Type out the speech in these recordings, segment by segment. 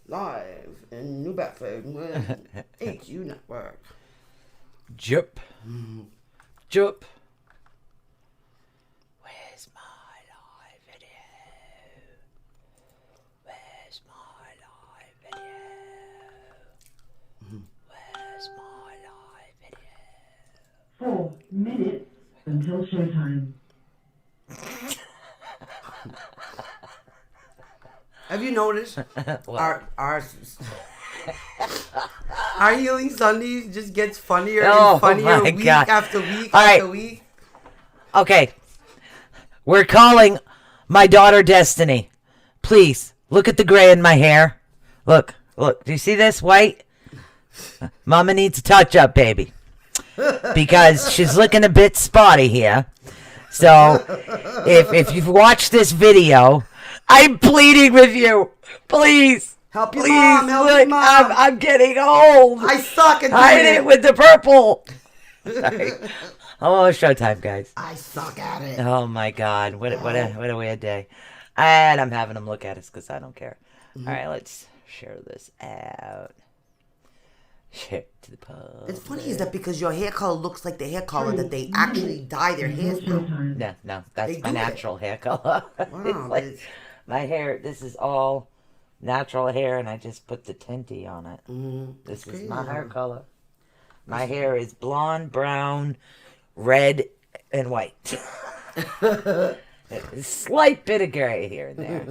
Live in New Bedford with HU Network. Jup. Jup. Where's my live video? Where's my live video? Where's my live video? 4 minutes until showtime. Have you noticed our Healing Sundays just gets funnier and funnier week after week after week? Okay. We're calling my daughter Destiny. Please, look at the gray in my hair. Look. Do you see this white? Mama needs a touch-up, baby. Because she's looking a bit spotty here. So, if you've watched this video, I'm pleading with you. Please. Help your mom. Help your mom. I'm getting old. I suck at Hide it with the purple. Sorry. Oh, showtime, guys. I suck at it. Oh, my God. What a weird day. And I'm having them look at us because I don't care. All right, let's share this out. Share it to the pub. It's funny is that because your hair color looks like the hair color that they actually dye their hair now. No, that's my natural hair color. Wow, like, my hair, this is all natural hair, and I just put the tinty on it. This is my hair color. My hair is blonde, brown, red, and white. A slight bit of gray here and there.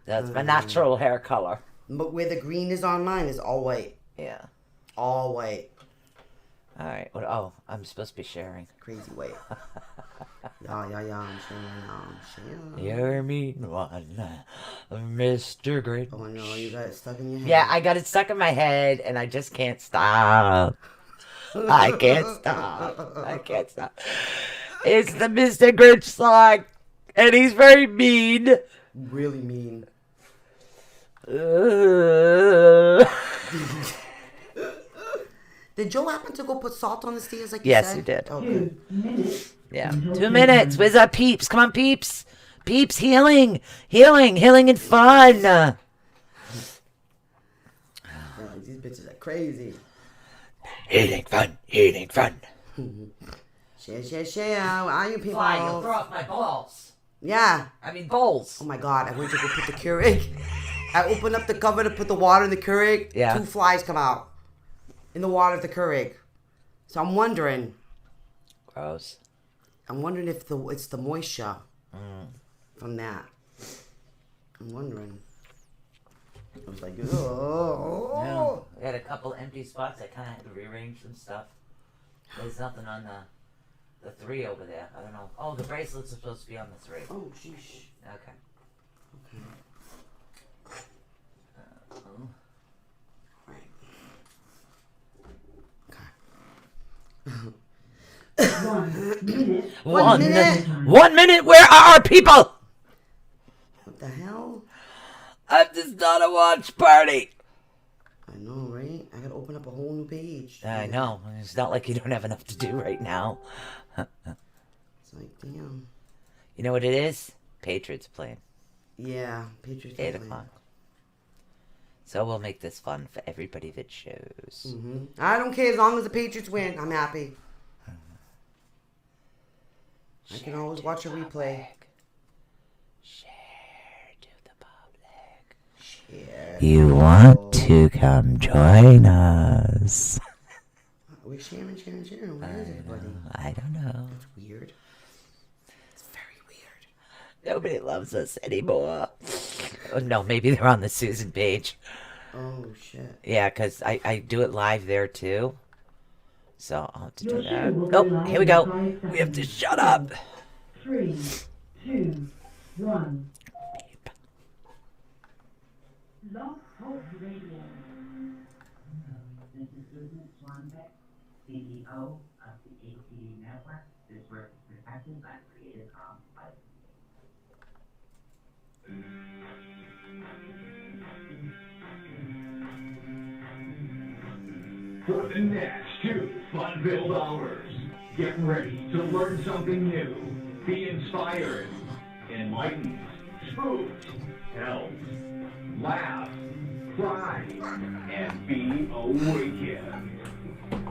That's my natural hair color. But where the green is on mine is all white. Yeah. All white. All right. Oh, I'm supposed to be sharing. Crazy white. Yeah, I'm sharing. You're mean one, Mr. Great. Oh, no, you got it stuck in your head. Yeah, I got it stuck in my head, and I just can't stop. I can't stop. It's the Mr. Grinch song, and he's very mean. Really mean. Did Joe happen to go put salt on the stairs like you said? Yes, he did. Okay. 2 minutes. Yeah. 2 minutes. Where's our peeps? Come on, peeps. Peeps, healing and fun. Yeah, these bitches are crazy. Healing fun. Share. Where are you people? Fly, you'll throw off my balls. Yeah. I mean, bowls. Oh my God, I went to go put the Keurig. I opened up the cover to put the water in the Keurig. Yeah. 2 flies come out in the water of the Keurig. So I'm wondering. Gross. I'm wondering if it's the moisture from that. I'm wondering. I was like, oh. No. We had a couple empty spots. I kind of had to rearrange some stuff. There's nothing on the 3 over there. I don't know. Oh, the bracelets are supposed to be on the 3. Oh, sheesh. Okay. Okay. 1 minute. 1 minute. Where are our people? What the hell? I'm just not a watch party. I know, right? I gotta open up a whole new page. I know. It's not like you don't have enough to do right now. It's like, damn. You know what it is? Patriots playing. Yeah, Patriots. 8 o'clock. So we'll make this fun for everybody that shows. I don't care as long as the Patriots win. I'm happy. I can always watch a replay. Share to the public. Share. You want to come join us? We're sharing. Where is everybody? I don't know. It's weird. It's very weird. Nobody loves us anymore. Oh, no, maybe they're on the Susan page. Oh, shit. Yeah, because I do it live there too. So I'll have to do Your show will that. be Oh, live here we in go. 5 We have to seconds. shut up. 3, 2, 1. Love Talk Radio. This is Susan Swanbeck, CEO of the ACD Network. This work is protected by Creative Commons license. For the next 2 fun-filled hours, get ready to learn something new, be inspired, enlightened, spooked, helped, laugh, thrive, and be awakened.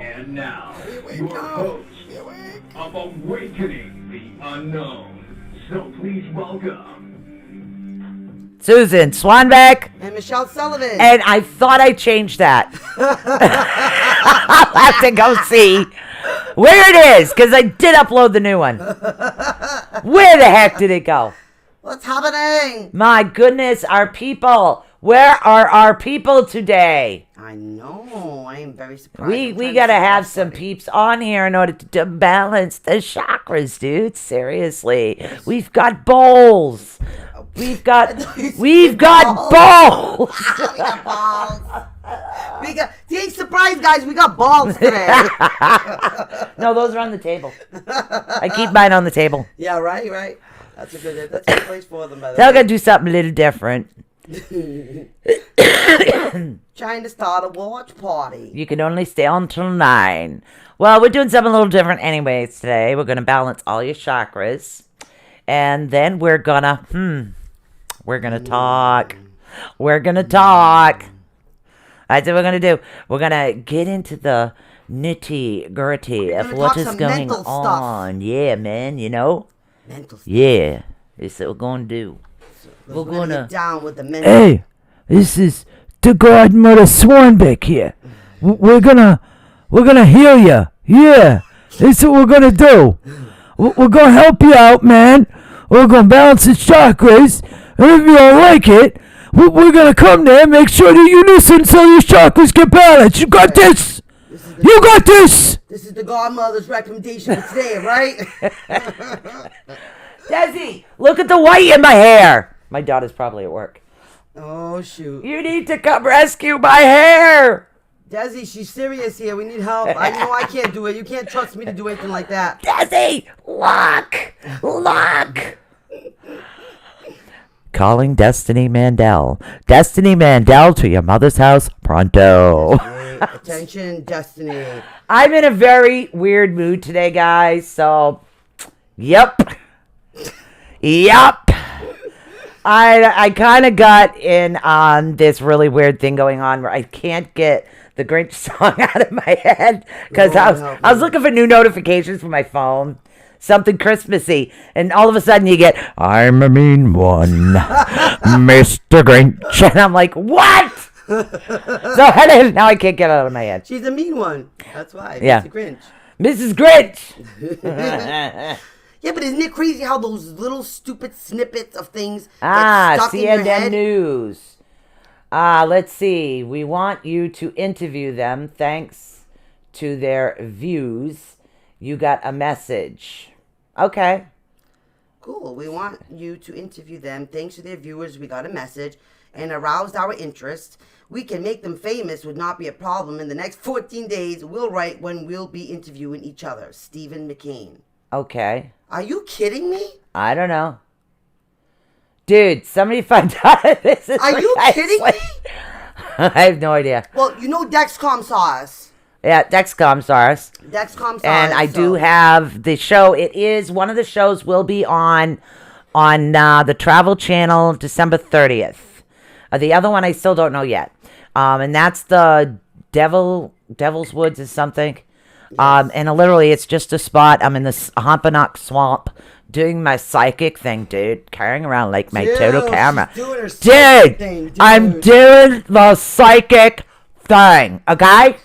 And now, your host of Awakening the Unknown. So please welcome Susan Swanbeck. And Michelle Sullivan. And I thought I changed that. I'll have to go see where it is, because I did upload the new one. Where the heck did it go? What's happening? My goodness, our people. Where are our people today? I know. I am very surprised. We got to have some peeps on here in order to balance the chakras, dude. Seriously. We've got bowls. We've got balls. We got balls. See, surprise, guys. We got balls today. No, those are on the table. I keep mine on the table. Yeah, right. That's a good place for them. By the So I'm way. going to do something a little different. Trying to start a watch party. You can only stay on till 9. Well, we're doing something a little different anyways today. We're going to balance all your chakras. And then we're going to talk. We're going to talk. That's what we're going to do. We're going to get into the nitty-gritty of gonna what talk is some going mental on. Yeah, man, you know? Mental stuff. Yeah. That's what we're going to do. We're gonna get down with the mental. Hey, this is the Godmother Swanbeck here. We're gonna heal you. Yeah, that's what we're gonna do. We're gonna help you out, man. We're gonna balance the chakras, and if you don't like it, we're gonna come there and make sure that you listen so your chakras get balanced. You got this. You got this. This is the godmother's recommendation for today, right? Desi, look at the white in my hair. My daughter's probably at work. Oh, shoot. You need to come rescue my hair. Desi, she's serious here. We need help. I know I can't do it. You can't trust me to do anything like that. Desi, look. Calling Destiny Mandel. Destiny Mandel to your mother's house pronto. Hey, attention, Destiny. I'm in a very weird mood today, guys. So, yep. I kind of got in on this really weird thing going on where I can't get the Grinch song out of my head because I was looking for new notifications for my phone, something Christmassy, and all of a sudden you get, I'm a mean one, Mr. Grinch, and I'm like, what? So now I can't get it out of my head. She's a mean one. That's why. Yeah. Mr. Grinch. Mrs. Grinch. Yeah, but isn't it crazy how those little stupid snippets of things get stuck in your CNN head? News. Let's see. We want you to interview them. Thanks to their views, you got a message. Okay. Cool. We want you to interview them. Thanks to their viewers, we got a message and aroused our interest. We can make them famous would not be a problem. In the next 14 days, we'll write when we'll be interviewing each other. Stephen McCain. Okay. Are you kidding me? I don't know. Dude, somebody find out if this is Are you kidding me? I have no idea. Well, you know Dexcom saw us. Yeah, Dexcom saw us. Dexcom saw And us. I do have the show. It is, one of the shows will be on the Travel Channel December 30th. The other one I still don't know yet. And that's the Devil's Woods or something. And literally, it's just a spot. I'm in the Hampanock Swamp doing my psychic thing, dude. Carrying around like my total camera. She's doing her psychic thing, dude. I'm doing the psychic thing. Okay?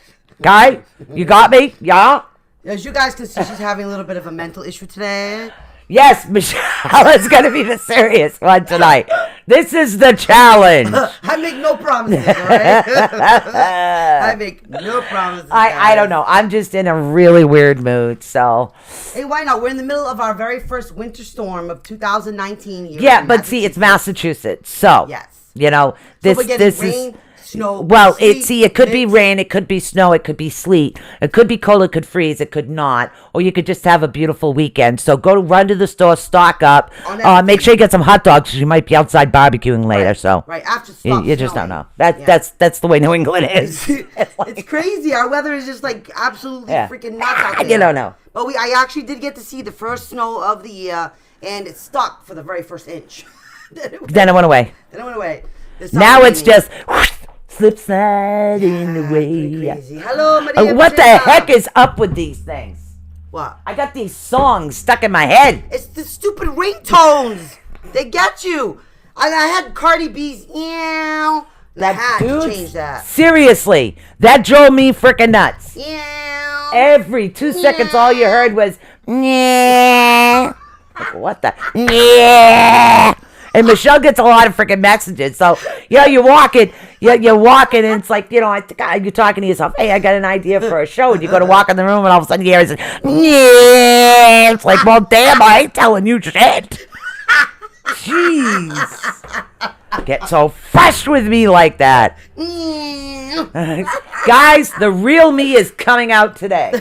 Okay? You got me? Yeah? As you guys can see, she's having a little bit of a mental issue today. Yes, Michelle is going to be the serious one tonight. This is the challenge. I make no promises, alright? I make no promises. I don't know. I'm just in a really weird mood, so. Hey, why not? We're in the middle of our very first winter storm of 2019 here. Yeah, in but see, it's Massachusetts, so. Yes. You know, So this we're getting this rain, is. snow, Well, sleet, it could be mix. rain, it could be snow, it could be sleet, it could be cold, it could freeze, it could not, or you could just have a beautiful weekend. So run to the store, stock up, On everything. make sure you get some hot dogs. 'Cause you might be outside barbecuing later. So Right, after you stuff just don't snowing. know. Yeah. That's the way New England is. It's crazy. Our weather is just like absolutely Yeah. freaking nuts out there. You don't know. But I actually did get to see the first snow of the year, and it stuck for the very first inch. Then it went away. Then it went away. This Now summer it's raining. just slip sliding away. Pretty crazy. Hello, Maria. What the Patricia. heck is up with these things? What? I got these songs stuck in my head. It's the stupid ringtones. They get you. I had Cardi B's I had to change that. Seriously, that drove me freaking nuts. Yeah. Every 2 seconds, all you heard was, yeah. What the? Yeah. And Michelle gets a lot of freaking messages. So, you're walking, you're walking, and it's like, I think you're talking to yourself, hey, I got an idea for a show. And you go to walk in the room, and all of a sudden you hear it, yeah. It's like, well, damn, I ain't telling you shit. Jeez. Get so fresh with me like that. Guys, the real me is coming out today.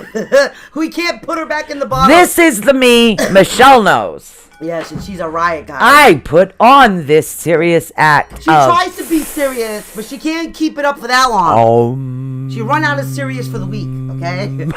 We can't put her back in the bottle. This is the me Michelle knows. Yes, and she's a riot, guys. I put on this serious act. She tries to be serious, but she can't keep it up for that long. She run out of serious for the week, okay?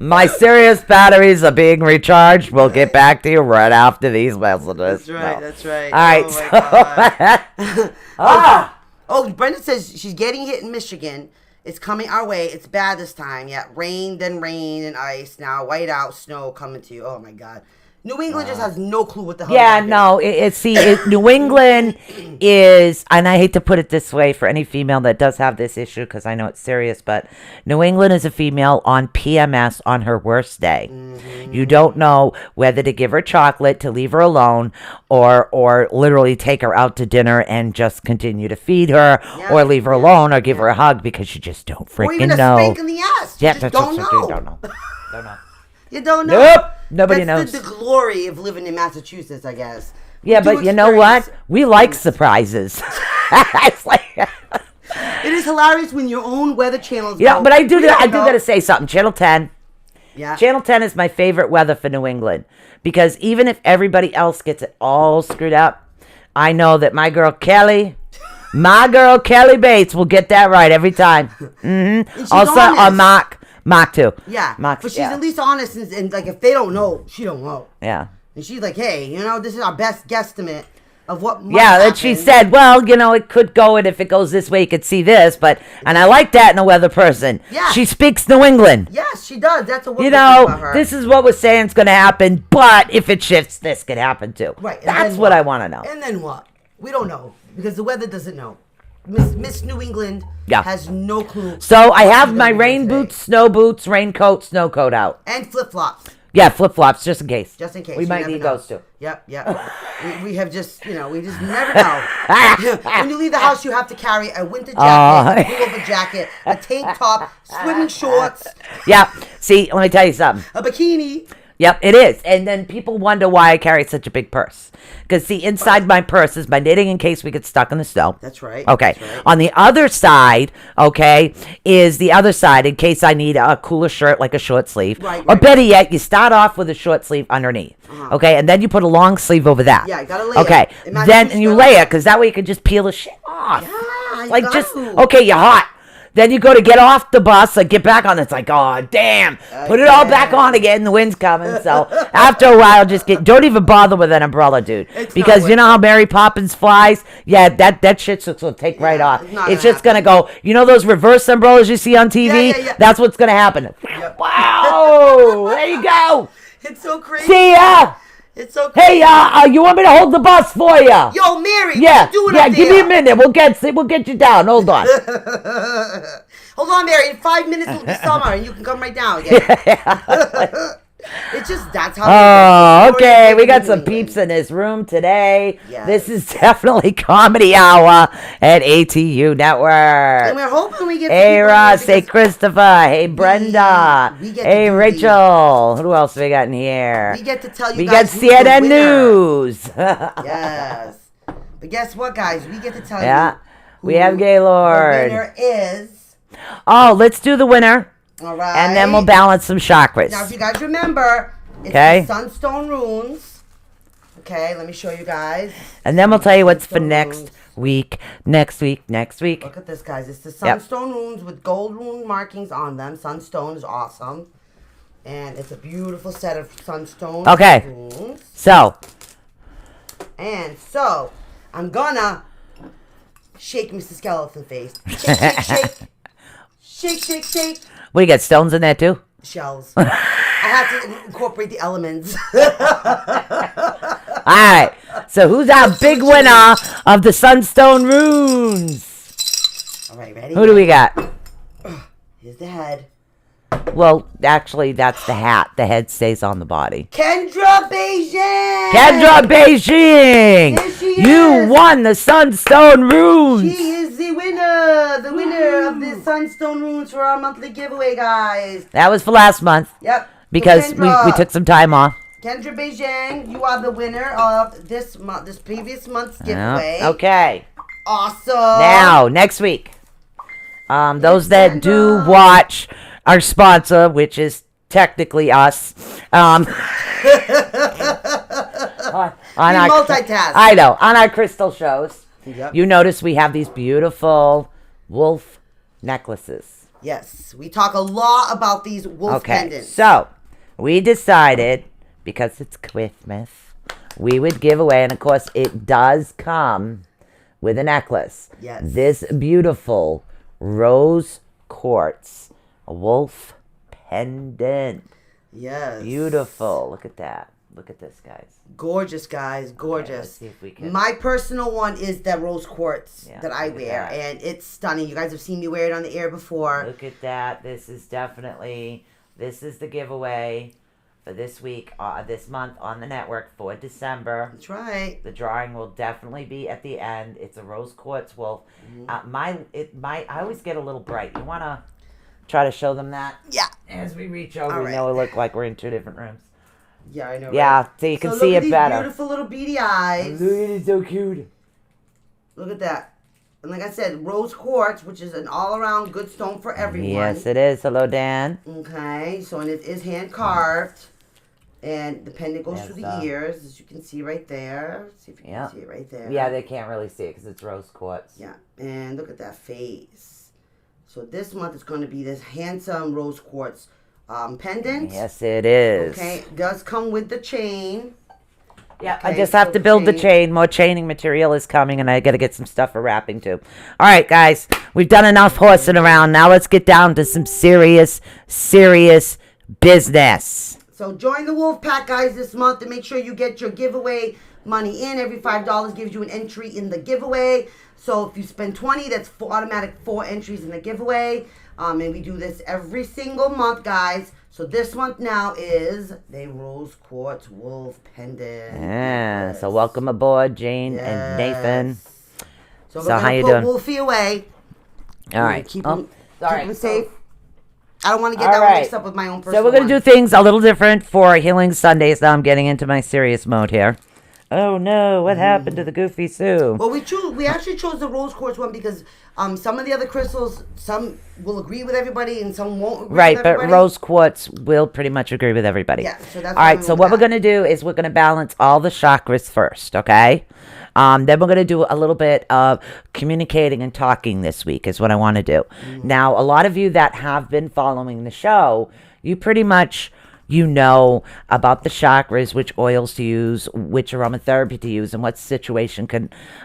My serious batteries are being recharged. We'll get back to you right after these messages. That's right, No. that's right. All right. Oh, my God. So, Oh, Brenda says she's getting hit in Michigan. It's coming our way. It's bad this time. Yeah, rain, then rain and ice. Now white out, snow coming to you. Oh, my God. New England just has no clue what the hell. yeah, they're doing. no. New England is, and I hate to put it this way for any female that does have this issue because I know it's serious, but New England is a female on PMS on her worst day. Mm-hmm. You don't know whether to give her chocolate to leave her alone, or literally take her out to dinner and just continue to feed her, Yeah, or leave her alone, or give her a hug because you just don't Or even freaking a know. spank in the ass. Yeah, You just that's don't what know. you don't know. Don't know. You don't know. Nope. Nobody That's knows. the glory of living in Massachusetts, I guess. Yeah, We do but you know what? experience- We like surprises. It's like, It is hilarious when your own weather channels. yeah, go, but I do "We don't know." got to say something. Channel 10. Yeah. Channel 10 is my favorite weather for New England because even if everybody else gets it all screwed up, I know that my girl Kelly Bates will get that right every time. And she's Also honest. on Mock too. Yeah. Mock, But she's yeah. at least honest, and like if they don't know, she don't know. Yeah. And she's like, hey, this is our best guesstimate of what might Yeah, that she happen. said, well, it could go, and if it goes this way, you could see this, and I like that in a weather person. Yeah. She speaks New England. Yes, she does. That's a You wonderful thing know, about her. this is what we're saying is going to happen, but if it shifts, this could happen too. Right. and That's then what I want to know. And then what? We don't know because the weather doesn't know. Miss New England Yeah. has no clue. So I what have she's my gonna be rain doing boots, snow boots, raincoat, snow coat out. today. And flip flops, Yeah, flip flops, just in case. just in case. We You might never need know. those too. Yep. we have just, we just never know. When you leave the house, you have to carry a winter jacket, a pullover jacket, a tank top, swimming shorts, Yeah. See, let me tell you something. a bikini. Yep, it is. And then people wonder why I carry such a big purse. Because, see, inside my purse is my knitting in case we get stuck in the snow. That's right. Okay. That's right. On the other side, is the other side in case I need a cooler shirt like a short sleeve. Right, Or right. better yet, you start off with a short sleeve underneath. Okay. And then you put a long sleeve over that. Yeah, you gotta layer. Okay. In Massachusetts, Then and you gotta layer layer. because that way you can just peel the shit off. Yeah, you Like got just, to. okay, you're hot. Then you go to get off the bus, like get back on. It's like, oh damn, put it all back on again. The wind's coming. So after a while, don't even bother with an umbrella, dude, It's because not you know how Mary Poppins flies. Yeah, that shit's just gonna take right off. it's not It's gonna just gonna go. You know those reverse umbrellas you see on TV? Yeah. That's what's gonna happen. Wow, there you go. It's so crazy. See ya. It's so crazy. Hey, you want me to hold the bus for you? Yo, Mary, Yeah, what you doing yeah. up Give me a there? minute. We'll get you down. Hold on. Hold on, Mary. In 5 minutes it'll be summer, and you can come right down again. It's just that's how. Oh, it is. okay. We got New some England. peeps in this room today. Yes. This is definitely Comedy Hour at ATU And Network. we're hoping we get. some Hey, people in Ross. here Hey, because Christopher. Hey, Brenda. we get to Hey, do Rachel. Who else we got in here? We get to tell you We got guys who's the CNN winner. News. Yes. But guess what, guys? We get to tell Yeah. you. We have who Gaylord. The winner is. Oh, let's do the winner. All right. And then we'll balance some chakras. Now, if you guys remember, it's Okay. the Sunstone Runes. Okay, let me show you guys. And then we'll tell you what's for Sunstone next runes. week. Next week. Look at this, guys. It's the Yep. Sunstone Runes with gold rune markings on them. Sunstone is awesome. And it's a beautiful set of Sunstone Okay. runes. So, And so, I'm gonna Shake, Mr. Skeleton Face. Shake, shake, shake. Shake, shake, shake. What, you got stones in there too? Shells. I have to incorporate the elements. All right. So who's our big winner of the Sunstone Runes? All right, ready? Who do we got? Here's the head. Well, actually, that's the hat. The head stays on the body. Kendra Beijing! Kendra Beijing! There she You is. won the Sunstone Runes! She is the winner of the Sunstone Runes for our monthly giveaway, guys. That was for last month Yep. because So we Kendra, took some time off. Kendra Beijing, you are the winner of this previous month's giveaway. Okay. Awesome. Now, next week, those that do watch our sponsor, which is technically us, on our multitask. I know, on our crystal shows, Yep. you notice we have these beautiful wolf necklaces. Yes, we talk a lot about these wolf Okay, pendants. so we decided, because it's Christmas, we would give away, and of course it does come with a necklace. Yes. This beautiful rose quartz wolf pendant. Yes. Beautiful. Look at that. Look at this, guys. Gorgeous, guys. Gorgeous. let's see if we can- My personal one is that rose quartz Yeah, that I look at wear, that. and it's stunning. You guys have seen me wear it on the air before. Look at that. This is definitely, this is the giveaway for this week, this month on the network for December. That's right. The drawing will definitely be at the end. It's a rose quartz wolf. Mm-hmm. I always get a little bright. You want to try to show them that? Yeah. As we reach over, All we right. know it look like we're in two different rooms. Yeah, I know. Yeah, right? so you can look see at it these better. Beautiful little beady eyes. It's so cute. Look at that. And like I said, rose quartz, which is an all-around good stone for everyone. Yes, it is. Hello, Dan. Okay, so and it is hand carved, and the pendant goes Yes, through the ears, as you can see right there. See if you Yeah. can see it right there. Yeah, they can't really see it because it's rose quartz. Yeah, and look at that face. So this month is going to be this handsome rose quartz pendant. Yes, it is. Okay, it does come with the chain. Yeah, I Okay, just have so to build the chain. chain. More chaining material is coming, and I got to get some stuff for wrapping too. All right, guys, we've done enough horsing around. Now let's get down to some serious business. So join the Wolf Pack, guys, this month, and make sure you get your giveaway money in. Every $5 gives you an entry in the giveaway. So if you spend $20, that's automatic 4 entries in the giveaway. And we do this every single month, guys. So this month now is the Rose Quartz Wolf Pendant. Yeah, so welcome aboard, Jane and Nathan. So we're So gonna how you put doing? Wolfie away. All right. Keep Oh, him, sorry. keep him safe. I don't want to get All that one right. mixed up with my own personal So we're going to one. do things a little different for Healing Sundays. Now I'm getting into my serious mode here. Oh, no. What happened to the Goofy Sue? Well, we actually chose the rose quartz one because some of the other crystals, some will agree with everybody and some won't agree Right, with but everybody. rose quartz will pretty much agree with everybody. Yeah, so that's all why right, we so went what with we're that. going to do is we're going to balance all the chakras first, okay? Then we're going to do a little bit of communicating and talking this week is what I want to do. Now, a lot of you that have been following the show, you pretty much... You know about the chakras, which oils to use, which aromatherapy to use, and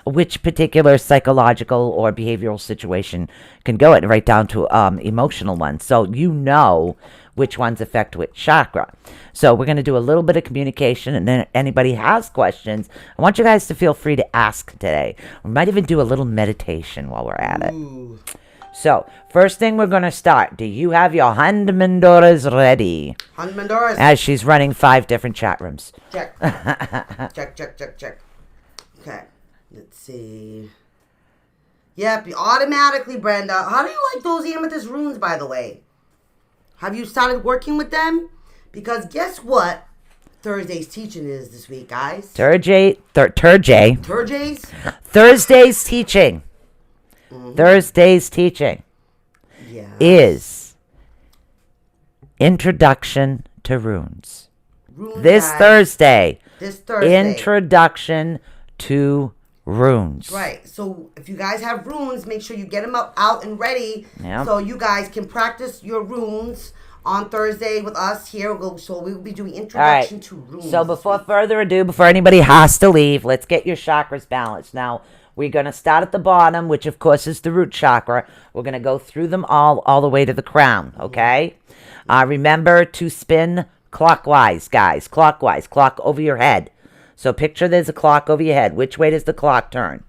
which particular psychological or behavioral situation can go it, right down to emotional ones. So you know which ones affect which chakra. So we're going to do a little bit of communication, and then if anybody has questions, I want you guys to feel free to ask today. We might even do a little meditation while we're at it. Ooh. So, first thing we're going to start. Do you have your Handamandoras ready? Handamandoras. As she's running 5 different chat rooms. Check. check. Okay. Let's see. Yep, automatically, Brenda. How do you like those amethyst runes, by the way? Have you started working with them? Because guess what Thursday's teaching is this week, guys? Thursday's teaching. Thursday's teaching Yeah. is Introduction to Runes. Runes, This guys. Thursday, This Thursday. Introduction to Runes. Right. So if you guys have runes, make sure you get them out and ready Yeah. so you guys can practice your runes on Thursday with us here. So we will be doing All right. introduction to runes. So this before week. further ado, before anybody has to leave, let's get your chakras balanced. Now, We're going to start at the bottom, which of course is the root chakra. We're going to go through them all the way to the crown, okay? Remember to spin clockwise, guys. Clockwise. Clock over your head. So picture there's a clock over your head. Which way does the clock turn?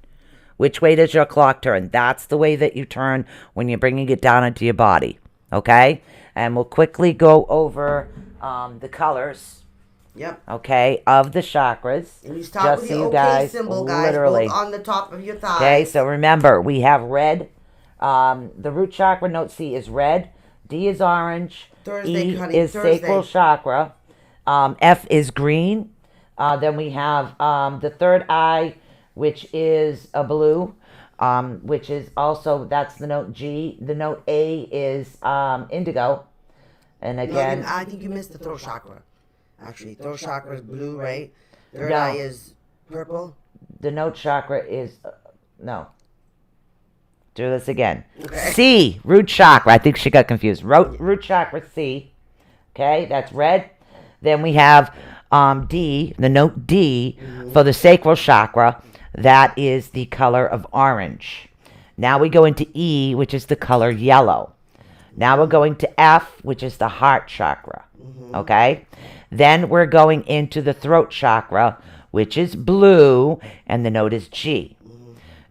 Which way does your clock turn? That's the way that you turn when you're bringing it down into your body, okay? And we'll quickly go over the colors. Yep. Okay, of the chakras. And you start with the OK symbol, guys, literally. both on the top of your thighs. Okay, so remember, we have red. The root chakra, note C, is red. D is orange. Thursday, E honey, is sacral chakra. F is green. Then we have the third eye, which is a blue, which is also, that's the note G. The note A is indigo. And again... No, I think you missed the throat chakra. Actually, throat chakra is blue, right? Third No. eye is purple. The note chakra is... no. Do this again. Okay. C, root chakra. I think she got confused. Root chakra C. Okay, that's red. Then we have D, the note D, for the sacral chakra. That is the color of orange. Now we go into E, which is the color yellow. Now we're going to F, which is the heart chakra. Okay? Then we're going into the throat chakra, which is blue, and the note is G.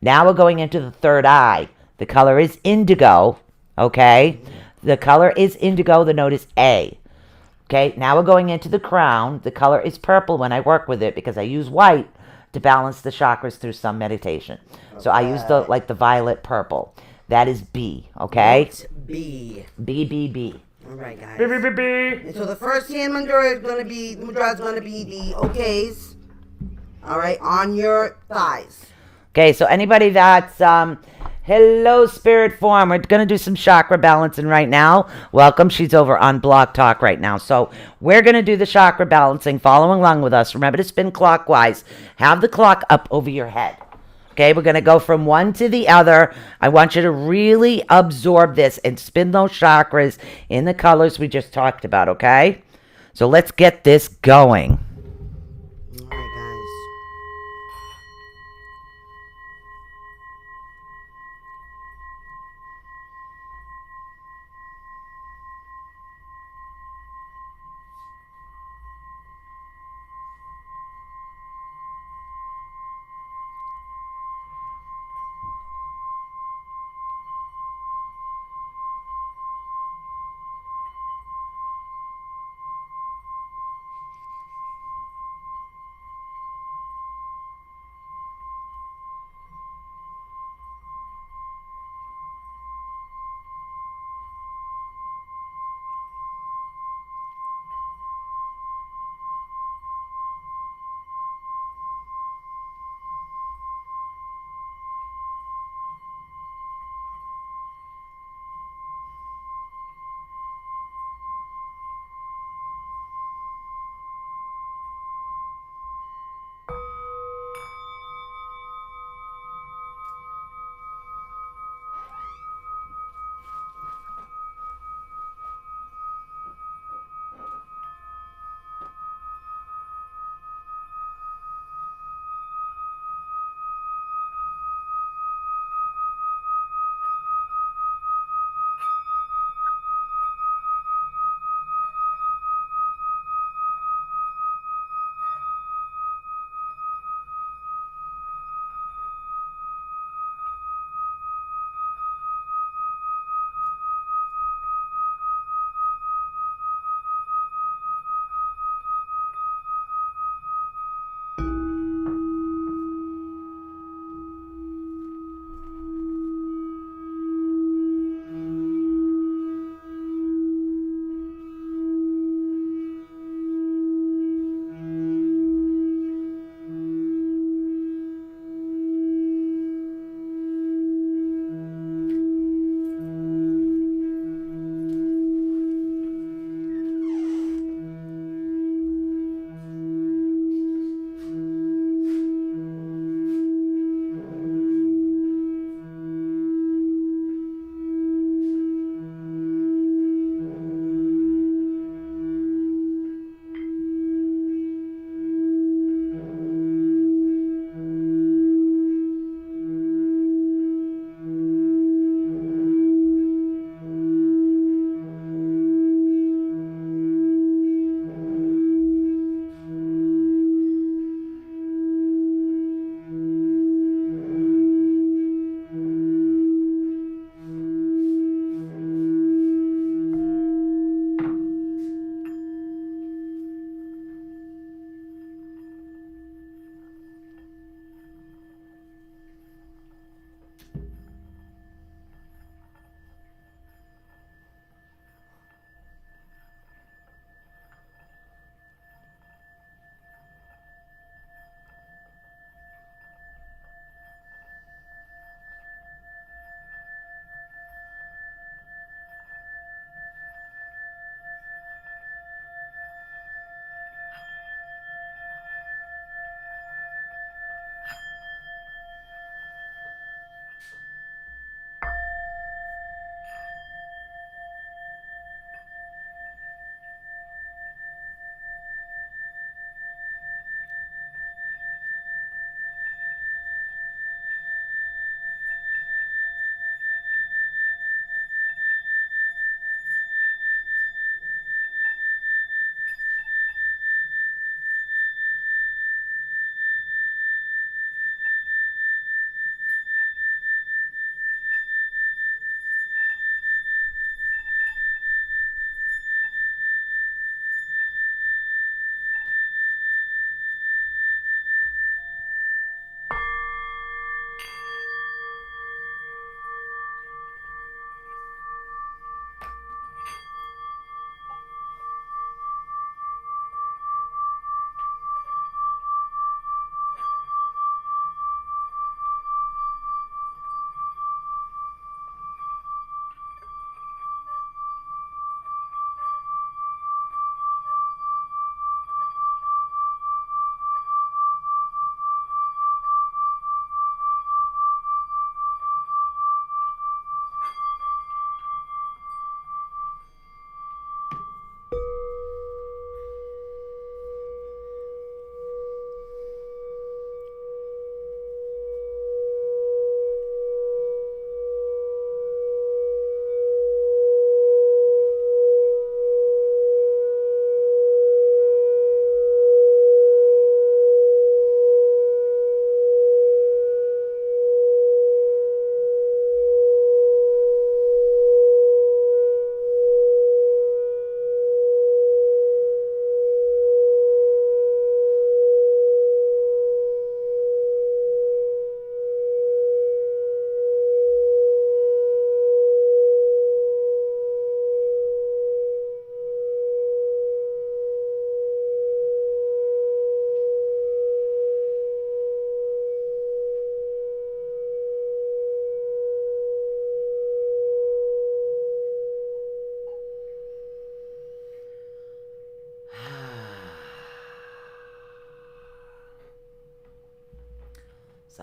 Now we're going into the third eye. The color is indigo. Okay? The color is indigo. The note is A. Okay? Now we're going into the crown. The color is purple when I work with it because I use white to balance the chakras through some meditation. So I use the violet purple. That is B. Okay? Note B. B, B, B. All right, guys. And so the first hand mudra is going to be the OKs. All right, on your thighs. Okay, so anybody that's hello spirit form, we're gonna do some chakra balancing right now. Welcome. She's over on Blog Talk right now. So we're gonna do the chakra balancing. Following along with us. Remember to spin clockwise. Have the clock up over your head. Okay, we're going to go from one to the other. I want you to really absorb this and spin those chakras in the colors we just talked about, okay? So let's get this going. All right, guys.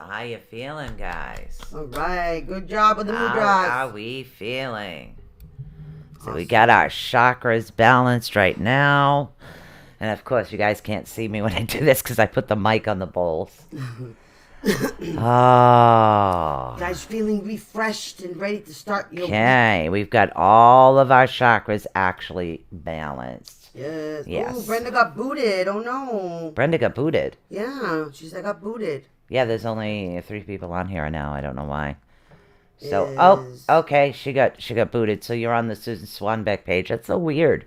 So how you feeling, guys? All right, good job with the How mudras. are we feeling? So we got our chakras balanced right now. And of course, you guys can't see me when I do this because I put the mic on the bowls. Oh. Guys, feeling refreshed and ready to start your week. Okay, we've got all of our chakras actually balanced. Yes. Yes. Oh, Brenda got booted. Oh no. Brenda got booted. Yeah, she said I got booted. Yeah, there's only 3 people on here now. I don't know why. So, Yes. okay, she got booted. So you're on the Susan Swanbeck page. That's so weird.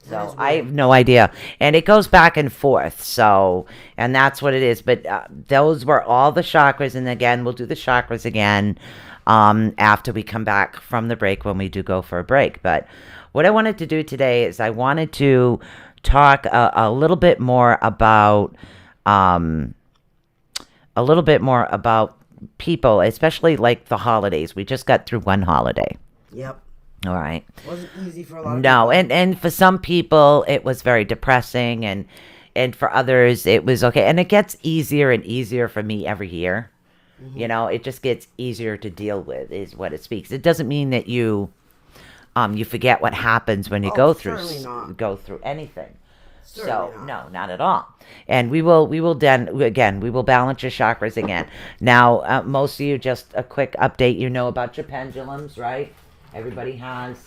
That So is I weird. have no idea, and it goes back and forth. So, and that's what it is. But those were all the chakras, and again, we'll do the chakras again after we come back from the break when we do go for a break. But what I wanted to do today is I wanted to talk a little bit more about people, especially like the holidays. We just got through one holiday. Yep. All right. Wasn't easy for a lot of No, people. and for some people it was very depressing, and for others it was okay. And it gets easier and easier for me every year. You know, it just gets easier to deal with is what it speaks. It doesn't mean that you forget what happens when you Oh, certainly not. go through anything. Certainly So not. no, not at all. And we will then again we will balance your chakras again. Now, most of you, just a quick update. You know about your pendulums, right? Everybody has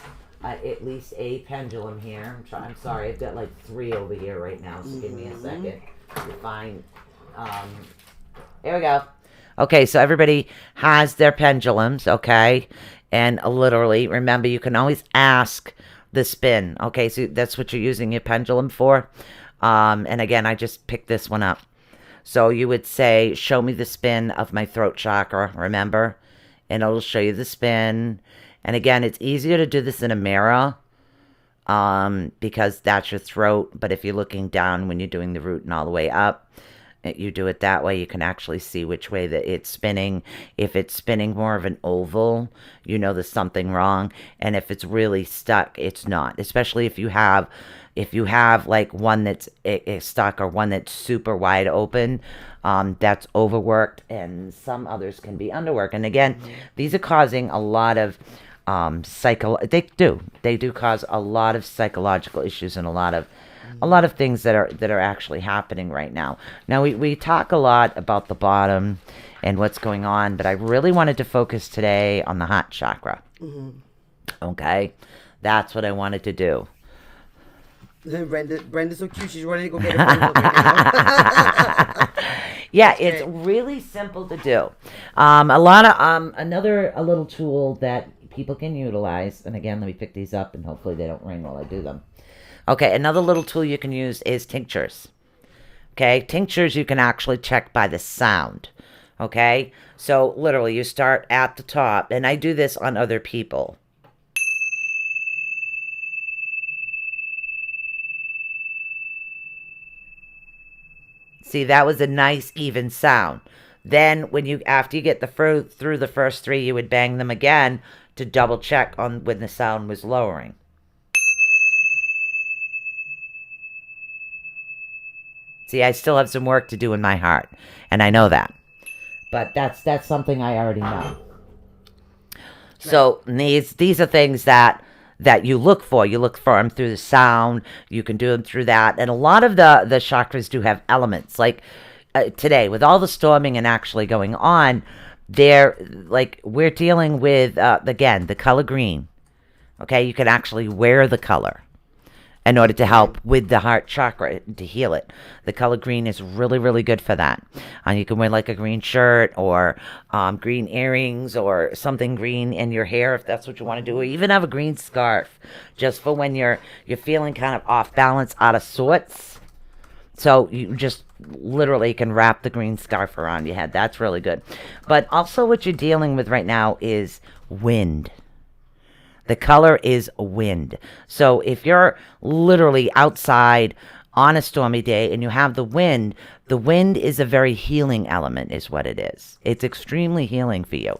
at least a pendulum here. I'm sorry, I've got like 3 over here right now. So give me a second to find. Here we go. Okay, so everybody has their pendulums, okay? And literally, remember, you can always ask the spin. Okay, so that's what you're using your pendulum for. And again, I just picked this one up. So you would say, show me the spin of my throat chakra, remember? And it'll show you the spin. And again, it's easier to do this in a mirror because that's your throat. But if you're looking down when you're doing the root and all the way up, you do it that way. You can actually see which way that it's spinning. If it's spinning more of an oval, you know there's something wrong. And if it's really stuck, it's not. Especially if you have like one that's stuck or one that's super wide open, that's overworked, and some others can be underworked. And again, these are causing a lot of they do cause a lot of psychological issues and a lot of things that are actually happening right now. Now we talk a lot about the bottom and what's going on, but I really wanted to focus today on the heart chakra. Okay, that's what I wanted to do. Brenda's so cute. She's ready to go get her phone book right now. Yeah, it's really simple to do. A lot of a little tool that people can utilize, and again, let me pick these up and hopefully they don't ring while I do them. Okay, another little tool you can use is tinctures. Okay, tinctures you can actually check by the sound. Okay, so literally you start at the top, and I do this on other people. See, that was a nice even sound. Then after you get through the first 3, you would bang them again to double check on when the sound was lowering. See, I still have some work to do in my heart, and I know that. But that's something I already know. So these are things that you look for. You look for them through the sound. You can do them through that. And a lot of the chakras do have elements. Like today, with all the storming and actually going on, we're dealing with, again, the color green. Okay, you can actually wear the color in order to help with the heart chakra, to heal it. The color green is really, really good for that. You can wear like a green shirt or green earrings or something green in your hair if that's what you want to do, or even have a green scarf just for when you're feeling kind of off balance, out of sorts. So you just literally can wrap the green scarf around your head. That's really good. But also what you're dealing with right now is wind. The color is wind. So if you're literally outside on a stormy day and you have the wind is a very healing element, is what it is. It's extremely healing for you.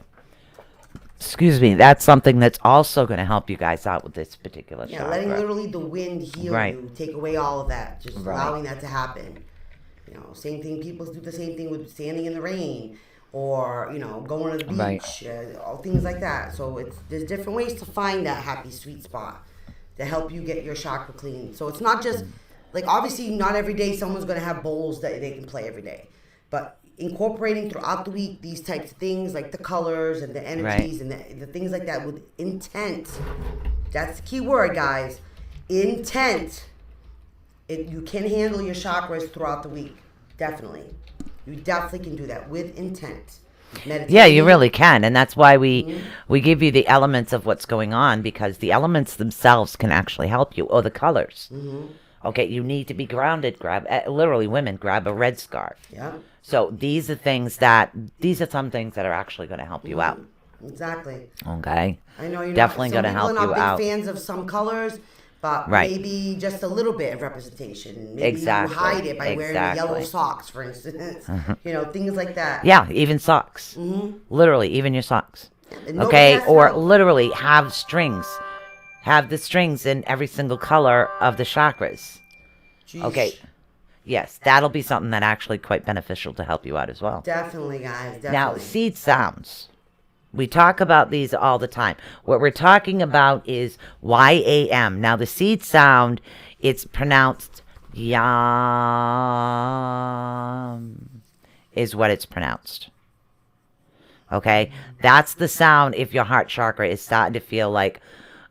Excuse me, that's something that's also going to help you guys out with this particular chakra. Letting literally the wind heal Right. you, take away all of that, just Right. allowing that to happen. You know, same thing. People do the same thing with standing in the rain, or going to the Right. beach, all things like that. So there's different ways to find that happy sweet spot to help you get your chakra clean. So it's not just like, obviously not every day someone's going to have bowls that they can play every day, but incorporating throughout the week these types of things like the colors and the energies and the things like that with intent. That's the key word, guys. Intent. You can handle your chakras throughout the week. Definitely. You definitely can do that with intent. Yeah, you really can, and that's why we give you the elements of what's going on, because the elements themselves can actually help you, or the colors. Okay, you need to be grounded. Literally, women grab a red scarf. Yeah. So these are some things that are actually going to help you out. Exactly. Okay. I know you're definitely going to help you not out. big fans of some colors, but Right. maybe just a little bit of representation. Maybe Exactly. you hide it by wearing the yellow Exactly. socks, for instance. Things like that. Yeah, even socks. Literally, even your socks. And nobody Okay, has to or know. literally have strings. Have the strings in every single color of the chakras. Jeez. Okay. Yes, that'll be something that actually quite beneficial to help you out as well. Definitely, guys. Definitely. Now, seed sounds. We talk about these all the time. What we're talking about is YAM. Now, the seed sound, it's pronounced yam, is what it's pronounced. Okay? That's the sound if your heart chakra is starting to feel like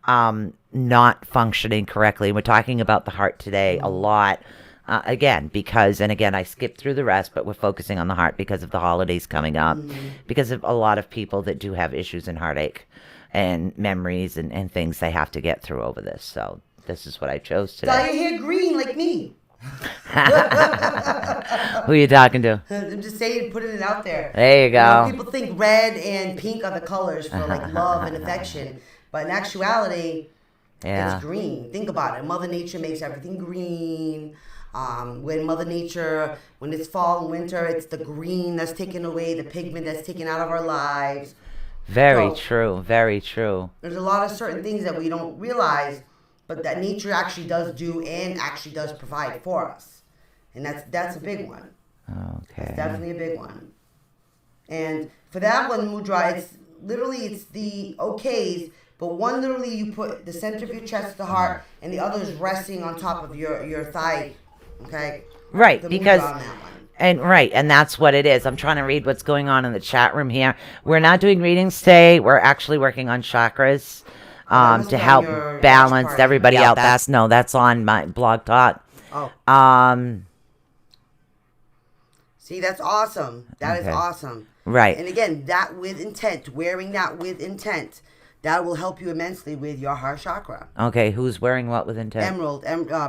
not functioning correctly. We're talking about the heart today a lot. Again, I skipped through the rest, but we're focusing on the heart because of the holidays coming up, because of a lot of people that do have issues and heartache and memories and things they have to get through over this. So this is what I chose Dye today. your hair green like me. Who are you talking to? I'm just saying, putting it out there. There you go. People think red and pink are the colors for like love and affection, but in actuality, Yeah. it's green. Think about it. Mother Nature makes everything green. When it's fall and winter, it's the green that's taken away, the pigment that's taken out of our lives. Very So- true. Very true. There's a lot of certain things that we don't realize, but that nature actually does do and actually does provide for us. And that's a big one. Okay. Definitely a big one. And for that one, Mudra, it's the okays, but one literally you put the center of your chest, the heart, and the other is resting on top of your thigh. Okay? Right, The because mudra on that one. and that's what it is. I'm trying to read what's going on in the chat room here. We're not doing readings today. We're actually working on chakras must to be on help your watch balance party. everybody Yeah, out. That's on my blog talk. Oh, Um, see, that's awesome. That is Okay. awesome. right. And again, that with intent, wearing that with intent, that will help you immensely with your heart chakra. Okay, who's wearing what with intent? Emerald.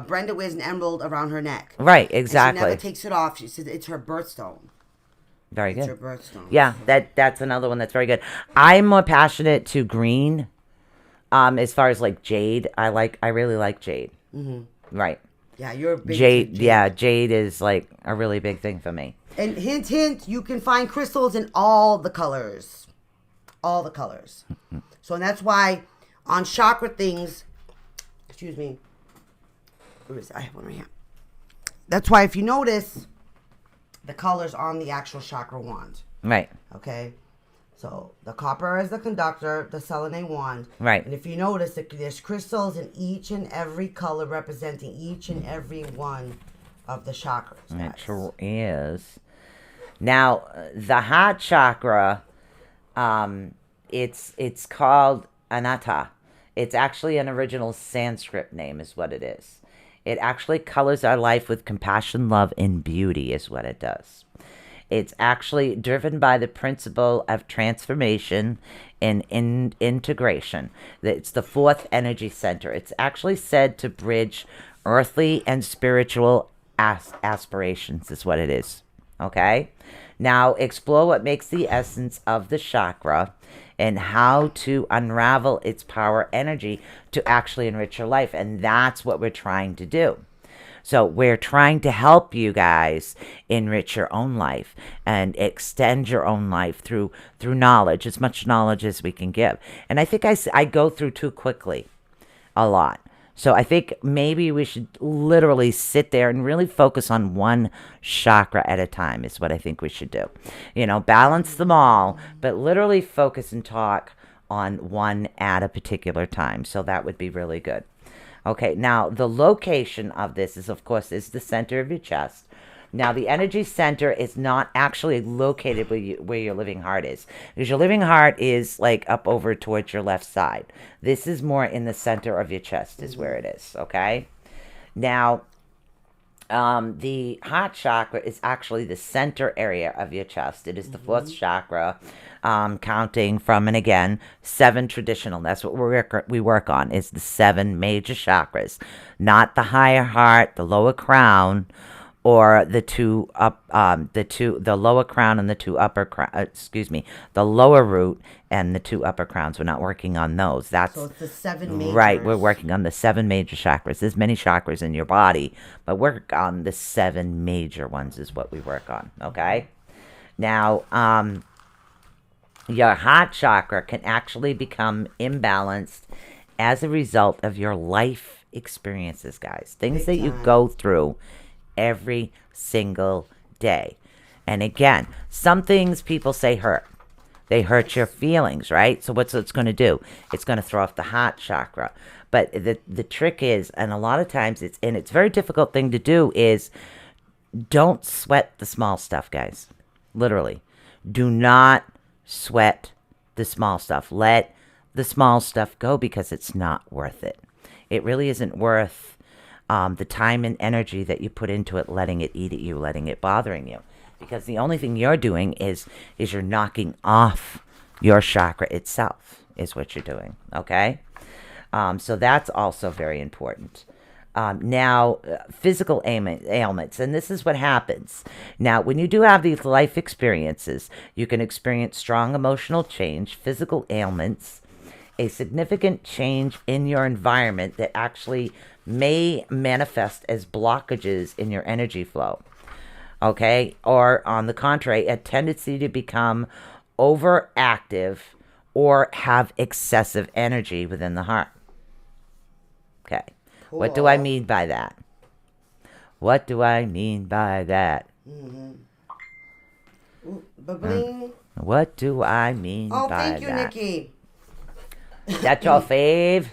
Brenda wears an emerald around her neck. Right, And she exactly. never takes it off. She says it's her birthstone. Very It's her good. birthstone. Yeah, that's another one that's very good. I'm more passionate to green. As far as like jade, I really like jade. Mm-hmm. Right. Yeah, you're a big Jade, yeah, jade is like a really big thing for me. And hint, hint, you can find crystals in all the colors. All the colors. So that's why on chakra things, excuse me, where is it? I have one right here. That's why if you notice the colors on the actual chakra wand, Right. okay? So the copper is the conductor, the selenite wand. Right. And if you notice, there's crystals in each and every color representing each and every one of the chakras. It guys. sure is. Now, the heart chakra, it's called Anatta. It's actually an original Sanskrit name, is what it is. It actually colors our life with compassion, love, and beauty, is what it does. It's actually driven by the principle of transformation and integration. It's the fourth energy center. It's actually said to bridge earthly and spiritual aspirations, is what it is. Okay? Now, explore what makes the essence of the chakra and how to unravel its power energy to actually enrich your life. And that's what we're trying to do. So we're trying to help you guys enrich your own life and extend your own life through knowledge, as much knowledge as we can give. And I think I go through too quickly a lot. So I think maybe we should literally sit there and really focus on one chakra at a time is what I think we should do. Balance them all, but literally focus and talk on one at a particular time. So that would be really good. Okay, now the location of this is, of course, is the center of your chest. Now, the energy center is not actually located where your living heart is, because your living heart is like up over towards your left side. This is more in the center of your chest is where it is, okay? Now, the heart chakra is actually the center area of your chest. It is the fourth chakra, counting from, and again, 7 traditional. That's what we work on, is the 7 major chakras, not the higher heart, the lower crown, or the lower crown and the 2 upper the lower root and the 2 upper crowns. We're not working on those. So it's the 7 majors. Right, we're working on the 7 major chakras. There's many chakras in your body, but work on the 7 major ones is what we work on, okay? Now, your heart chakra can actually become imbalanced as a result of your life experiences, guys. Things that you go through every single day. And again, some things people say hurt. They hurt your feelings, right? So what's it's going to do? It's going to throw off the heart chakra. But the trick is, and a lot of times it's a very difficult thing to do, is don't sweat the small stuff, guys. Literally. Do not sweat the small stuff. Let the small stuff go, because it's not worth it. It really isn't worth the time and energy that you put into it, letting it eat at you, letting it bothering you. Because the only thing you're doing is you're knocking off your chakra itself, is what you're doing, okay? So that's also very important. Now, physical ailments, and this is what happens. Now, when you do have these life experiences, you can experience strong emotional change, physical ailments, a significant change in your environment that actually may manifest as blockages in your energy flow, okay? Or on the contrary, a tendency to become overactive or have excessive energy within the heart. Okay. Cool. What do I mean by that? What do I mean by that? What do I mean by that? Oh, thank you, Nikki. That's your fave?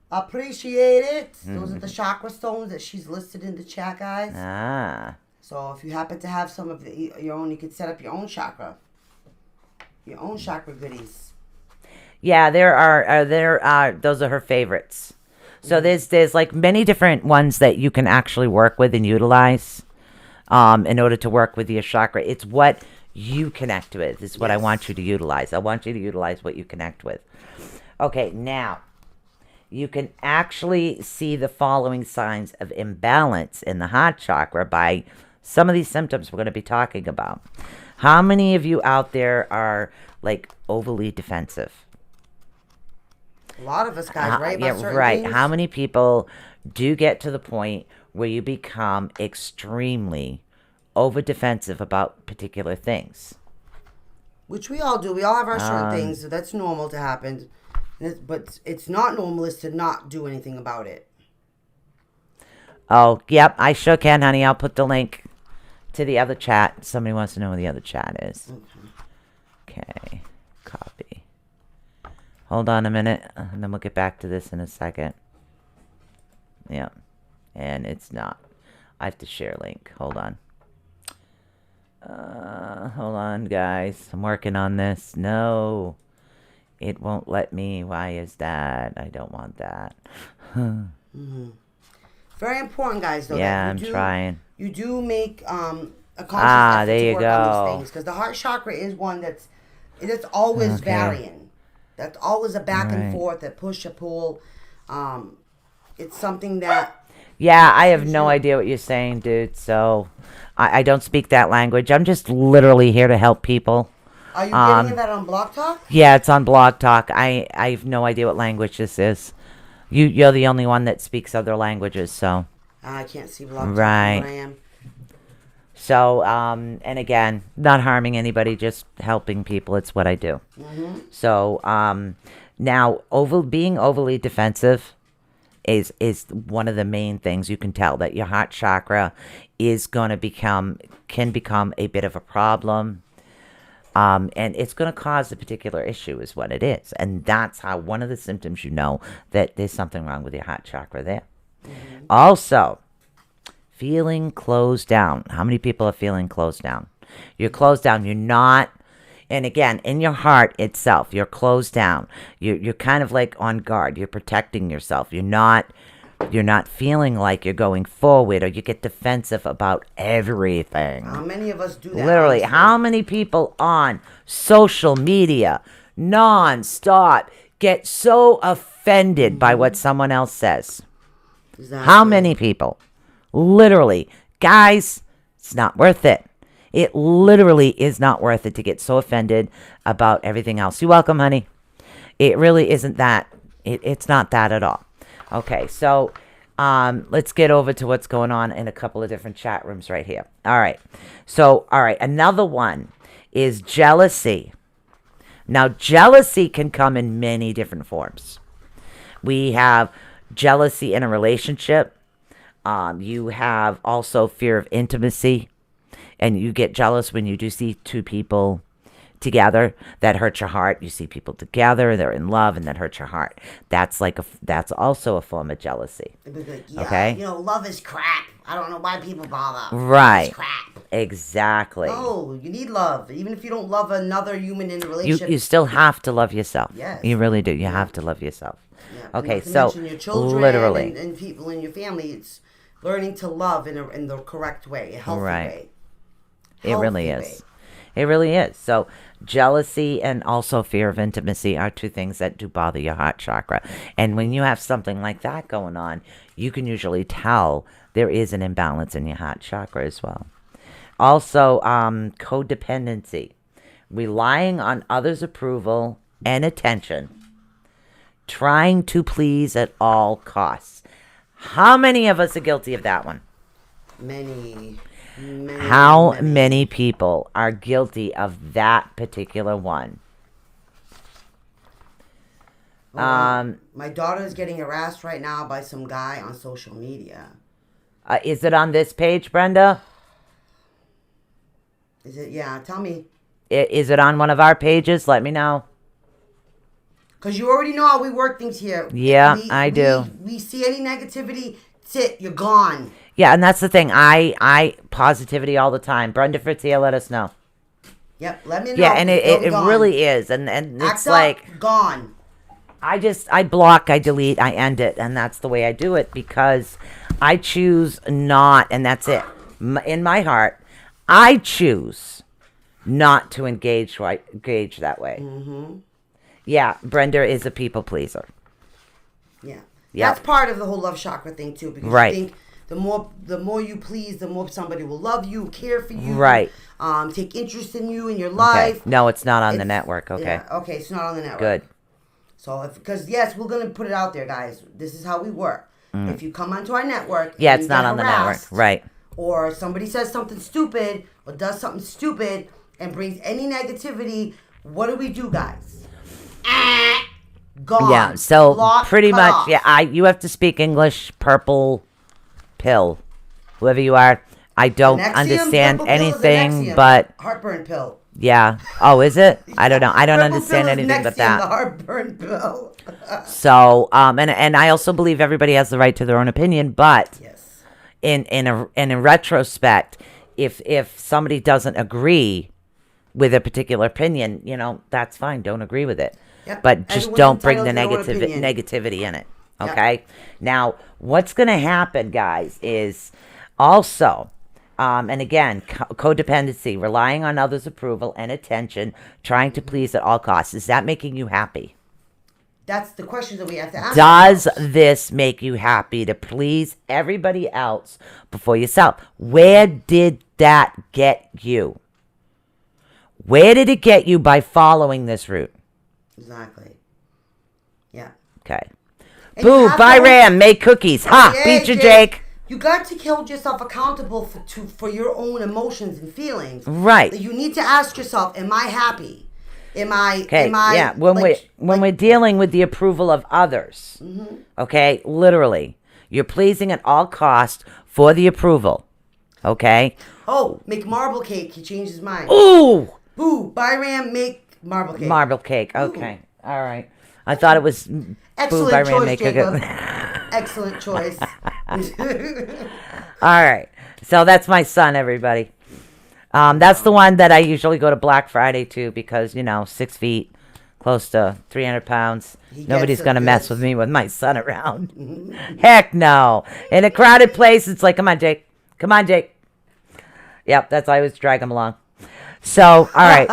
Appreciate it. Those are the chakra stones that she's listed in the chat, guys. So if you happen to have some of your own, you could set up your own chakra goodies. Yeah, there are those are her favorites. So there's like many different ones that you can actually work with and utilize in order to work with your chakra. It's what you connect with is what I want you to utilize. I want you to utilize what you connect with. Okay, now you can actually see the following signs of imbalance in the heart chakra by some of these symptoms we're going to be talking about. How many of you out there are like overly defensive? A lot of us guys, right? Yeah, right. Things? How many people do get to the point where you become extremely over defensive about particular things? Which we all do. We all have our certain things. So that's normal to happen. But it's not normal is to not do anything about it. Oh, yep. I sure can, honey. I'll put the link to the other chat. Somebody wants to know where the other chat is. Okay. Copy. Hold on a minute, and then we'll get back to this in a second. Yeah. And it's not. I have to share link. Hold on. Hold on, guys. I'm working on this. No. It won't let me. Why is that? I don't want that. Very important, guys, though. Yeah, I'm trying. You do make a conscious effort there to work on these things. Because the heart chakra is one that's always varying. That's always a back and forth, a push, a pull. It's something that... Yeah, I have no idea what you're saying, dude. So I don't speak that language. I'm just literally here to help people. Are you getting that on Blog Talk? Yeah, it's on Blog Talk. I have no idea what language this is. You're the only one that speaks other languages, so. I can't see Blog Talk. Right. I am. So, and again, not harming anybody, just helping people. It's what I do. So, now, being overly defensive is one of the main things. You can tell that your heart chakra is going to can become a bit of a problem. And it's going to cause a particular issue is what it is. And that's how one of the symptoms you know that there's something wrong with your heart chakra there. Mm-hmm. Also, feeling closed down. How many people are feeling closed down? You're closed down. You're not. And again, in your heart itself, you're closed down. You're kind of like on guard. You're protecting yourself. You're not feeling like you're going forward, or you get defensive about everything. How many of us do that? Literally, honestly? how many people on social media non-stop get so offended by what someone else says? Exactly. How many people? Literally, guys, it's not worth it. It literally is not worth it to get so offended about everything else. You're welcome, honey. It really isn't that. It's not that at all. Okay, so let's get over to what's going on in a couple of different chat rooms right here. All right. Another one is jealousy. Now, jealousy can come in many different forms. We have jealousy in a relationship. You have also fear of intimacy. And you get jealous when you do see two people together. That hurts your heart. You see people together, they're in love, and that hurts your heart. That's also a form of jealousy. Yeah, okay? Love is crap. I don't know why people bother. Right. It's crap. Exactly. No, you need love. Even if you don't love another human in a relationship. You still have to love yourself. Yes. You really do. You have to love yourself. Yeah. Okay, Not to so mention your children literally. and people in your family. It's learning to love in the correct way, a healthy way. It really is. It really is. So jealousy and also fear of intimacy are two things that do bother your heart chakra. And when you have something like that going on, you can usually tell there is an imbalance in your heart chakra as well. Also, codependency, relying on others' approval and attention, trying to please at all costs. How many of us are guilty of that one? Many. How many people are guilty of that particular one? My daughter is getting harassed right now by some guy on social media. Is it on this page, Brenda? Is it? Yeah, tell me. Is it on one of our pages? Let me know. Because you already know how we work things here. Yeah, I do. We see any negativity, that's it, you're gone. Yeah, and that's the thing. I positivity all the time. Brenda Fritzia, let us know. Yep, let me know. Yeah, and it really is. And it's like gone. I block, I delete, I end it. And that's the way I do it because I choose not, and that's it. In my heart, I choose not to engage that way. Mm-hmm. Yeah, Brenda is a people pleaser. Yeah. Yep. That's part of the whole love chakra thing too, because right. you think the more you please, the more somebody will love you, care for you, right? Take interest in you in your life. Okay. No, it's not on the network. Okay. Yeah, okay, it's not on the network. Good. So because yes, we're gonna put it out there, guys. This is how we work. If you come onto our network, yeah, and it's you not get on the network, harassed, right? Or somebody says something stupid or does something stupid and brings any negativity, what do, guys? Gone. Yeah, so Block, pretty cut much, off. yeah, you have to speak English, purple pill, whoever you are. I don't Nexium, understand purple pill is a anything Nexium, but, heartburn pill. yeah. Oh, is it? I don't know. I don't Purple understand pill is anything but Nexium, that. The heartburn pill. So, and I also believe everybody has the right to their own opinion, but Yes. in retrospect, if somebody doesn't agree with a particular opinion, that's fine. Don't agree with it. Yep. But just Everyone's don't bring the entitled to their own opinion. negativity in it. Yep. Okay? Now, what's going to happen, guys, is also, and again, codependency, relying on others' approval and attention, trying to please at all costs. Is that making you happy? That's the question that we have to ask. Does ourselves. this make you happy to please everybody else before yourself? Where did that get you? Where did it get you by following this route? Exactly. Yeah. Okay. And you Boo, have bye to- Ram, make cookies. Ha, Yeah, beat you, Jake. You got to hold yourself accountable for your own emotions and feelings. Right. You need to ask yourself, am I happy? Am I? Okay, Am I? yeah. When we're dealing with the approval of others, okay, literally, you're pleasing at all cost for the approval. Okay. Oh, make marble cake. He changed his mind. Ooh, Boo, Byram, make marble cake. marble cake. Okay, all right. I thought it was Excellent Boo by choice, Rainmaker. Jacob. Excellent choice. All right. So that's my son, everybody. That's the one that I usually go to Black Friday to because, 6 feet, close to 300 pounds. Nobody's gets going to it mess good. with me with my son around. Heck no. In a crowded place, it's like, come on, Jake. Come on, Jake. Yep, that's why I always drag him along. So, all right.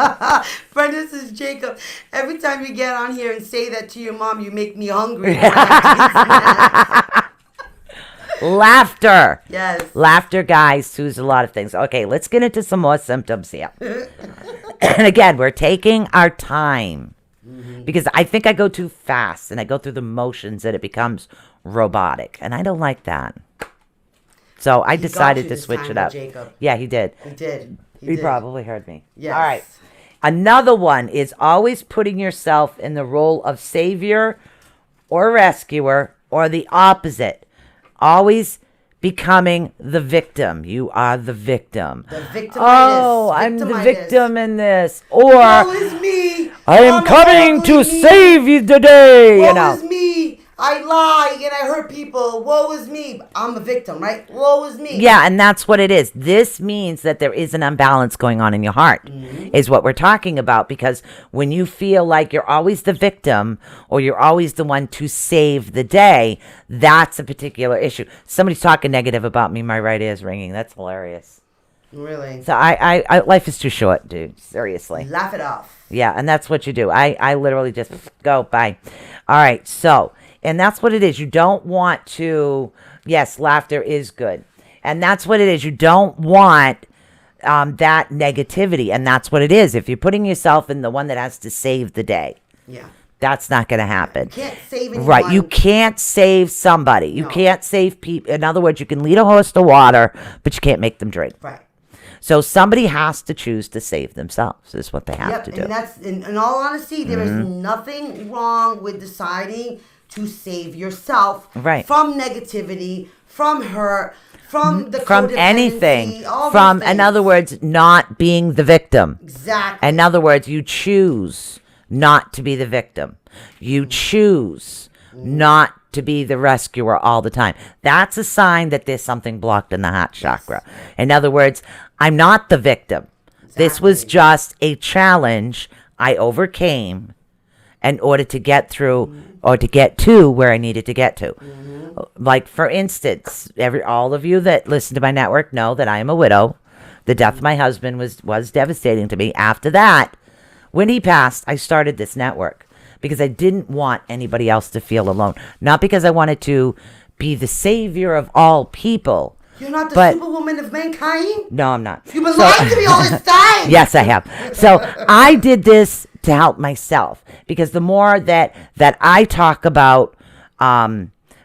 Friend, this is Jacob. Every time you get on here and say that to your mom, you make me hungry. Laughter. Yes. Laughter, guys, soothes a lot of things. Okay, let's get into some more symptoms here. And again, we're taking our time because I think I go too fast and I go through the motions and it becomes robotic. And I don't like that. So I got decided you to this switch time, it up. Jacob. Yeah, he did. He did. He did. probably heard me. Yes. All right. Another one is always putting yourself in the role of savior or rescuer or the opposite. Always becoming the victim. You are the victim. The victimitis. Oh, I'm the Victimitis. victim in this. Or Woe is me. I am I'm coming to me. save you today. Woe is me. I lie and I hurt people. Woe is me. I'm a victim, right? Woe is me. Yeah, and that's what it is. This means that there is an imbalance going on in your heart, is what we're talking about. Because when you feel like you're always the victim or you're always the one to save the day, that's a particular issue. Somebody's talking negative about me. My right ear's ringing. That's hilarious. Really. So I life is too short, dude. Seriously. Laugh it off. Yeah, and that's what you do. I literally just go, bye. All right, so, and that's what it is. You don't want to, yes, laughter is good. And that's what it is. You don't want that negativity. And that's what it is. If you're putting yourself in the one that has to save the day, Yeah. that's not going to happen. You can't save anyone. Right. You can't save somebody. You No. can't save people. In other words, you can lead a horse to water, but you can't make them drink. Right. So somebody has to choose to save themselves is what they have Yep, to do. and that's in all honesty, there is nothing wrong with deciding to save yourself Right. from negativity, from hurt, from the From codependency, anything. all From, those in things. other words, not being the victim. Exactly. In other words, you choose not to be the victim. You choose not to be the rescuer all the time. That's a sign that there's something blocked in the heart chakra. In other words, I'm not the victim. This was Exactly. just a challenge I overcame in order to get through or to get to where I needed to get to. Like, for instance, all of you that listen to my network know that I am a widow. The death of my husband was devastating to me. After that, when he passed, I started this network because I didn't want anybody else to feel alone. Not because I wanted to be the savior of all people. You're not the but- superwoman of mankind. No, I'm not. You've been So- lying to me all this time. Yes, I have. So I did this to help myself because the more that I talk about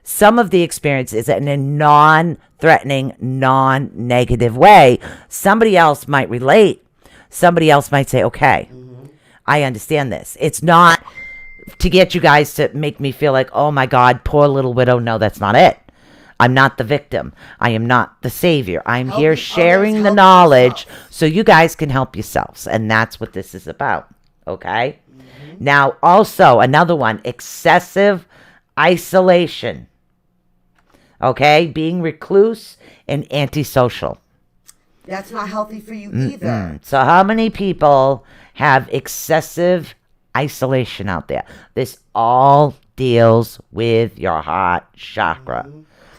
some of the experiences in a non-threatening, non-negative way, somebody else might relate. Somebody else might say, okay, I understand this. It's not to get you guys to make me feel like, oh my God, poor little widow. No, that's not it. I'm not the victim. I am not the savior. I'm here others, sharing the help knowledge yourself. so you guys can help yourselves. And that's what this is about. Okay? Now, also, another one, excessive isolation. Okay? Being recluse and antisocial. That's not healthy for you either. So how many people have excessive isolation out there? This all deals with your heart chakra.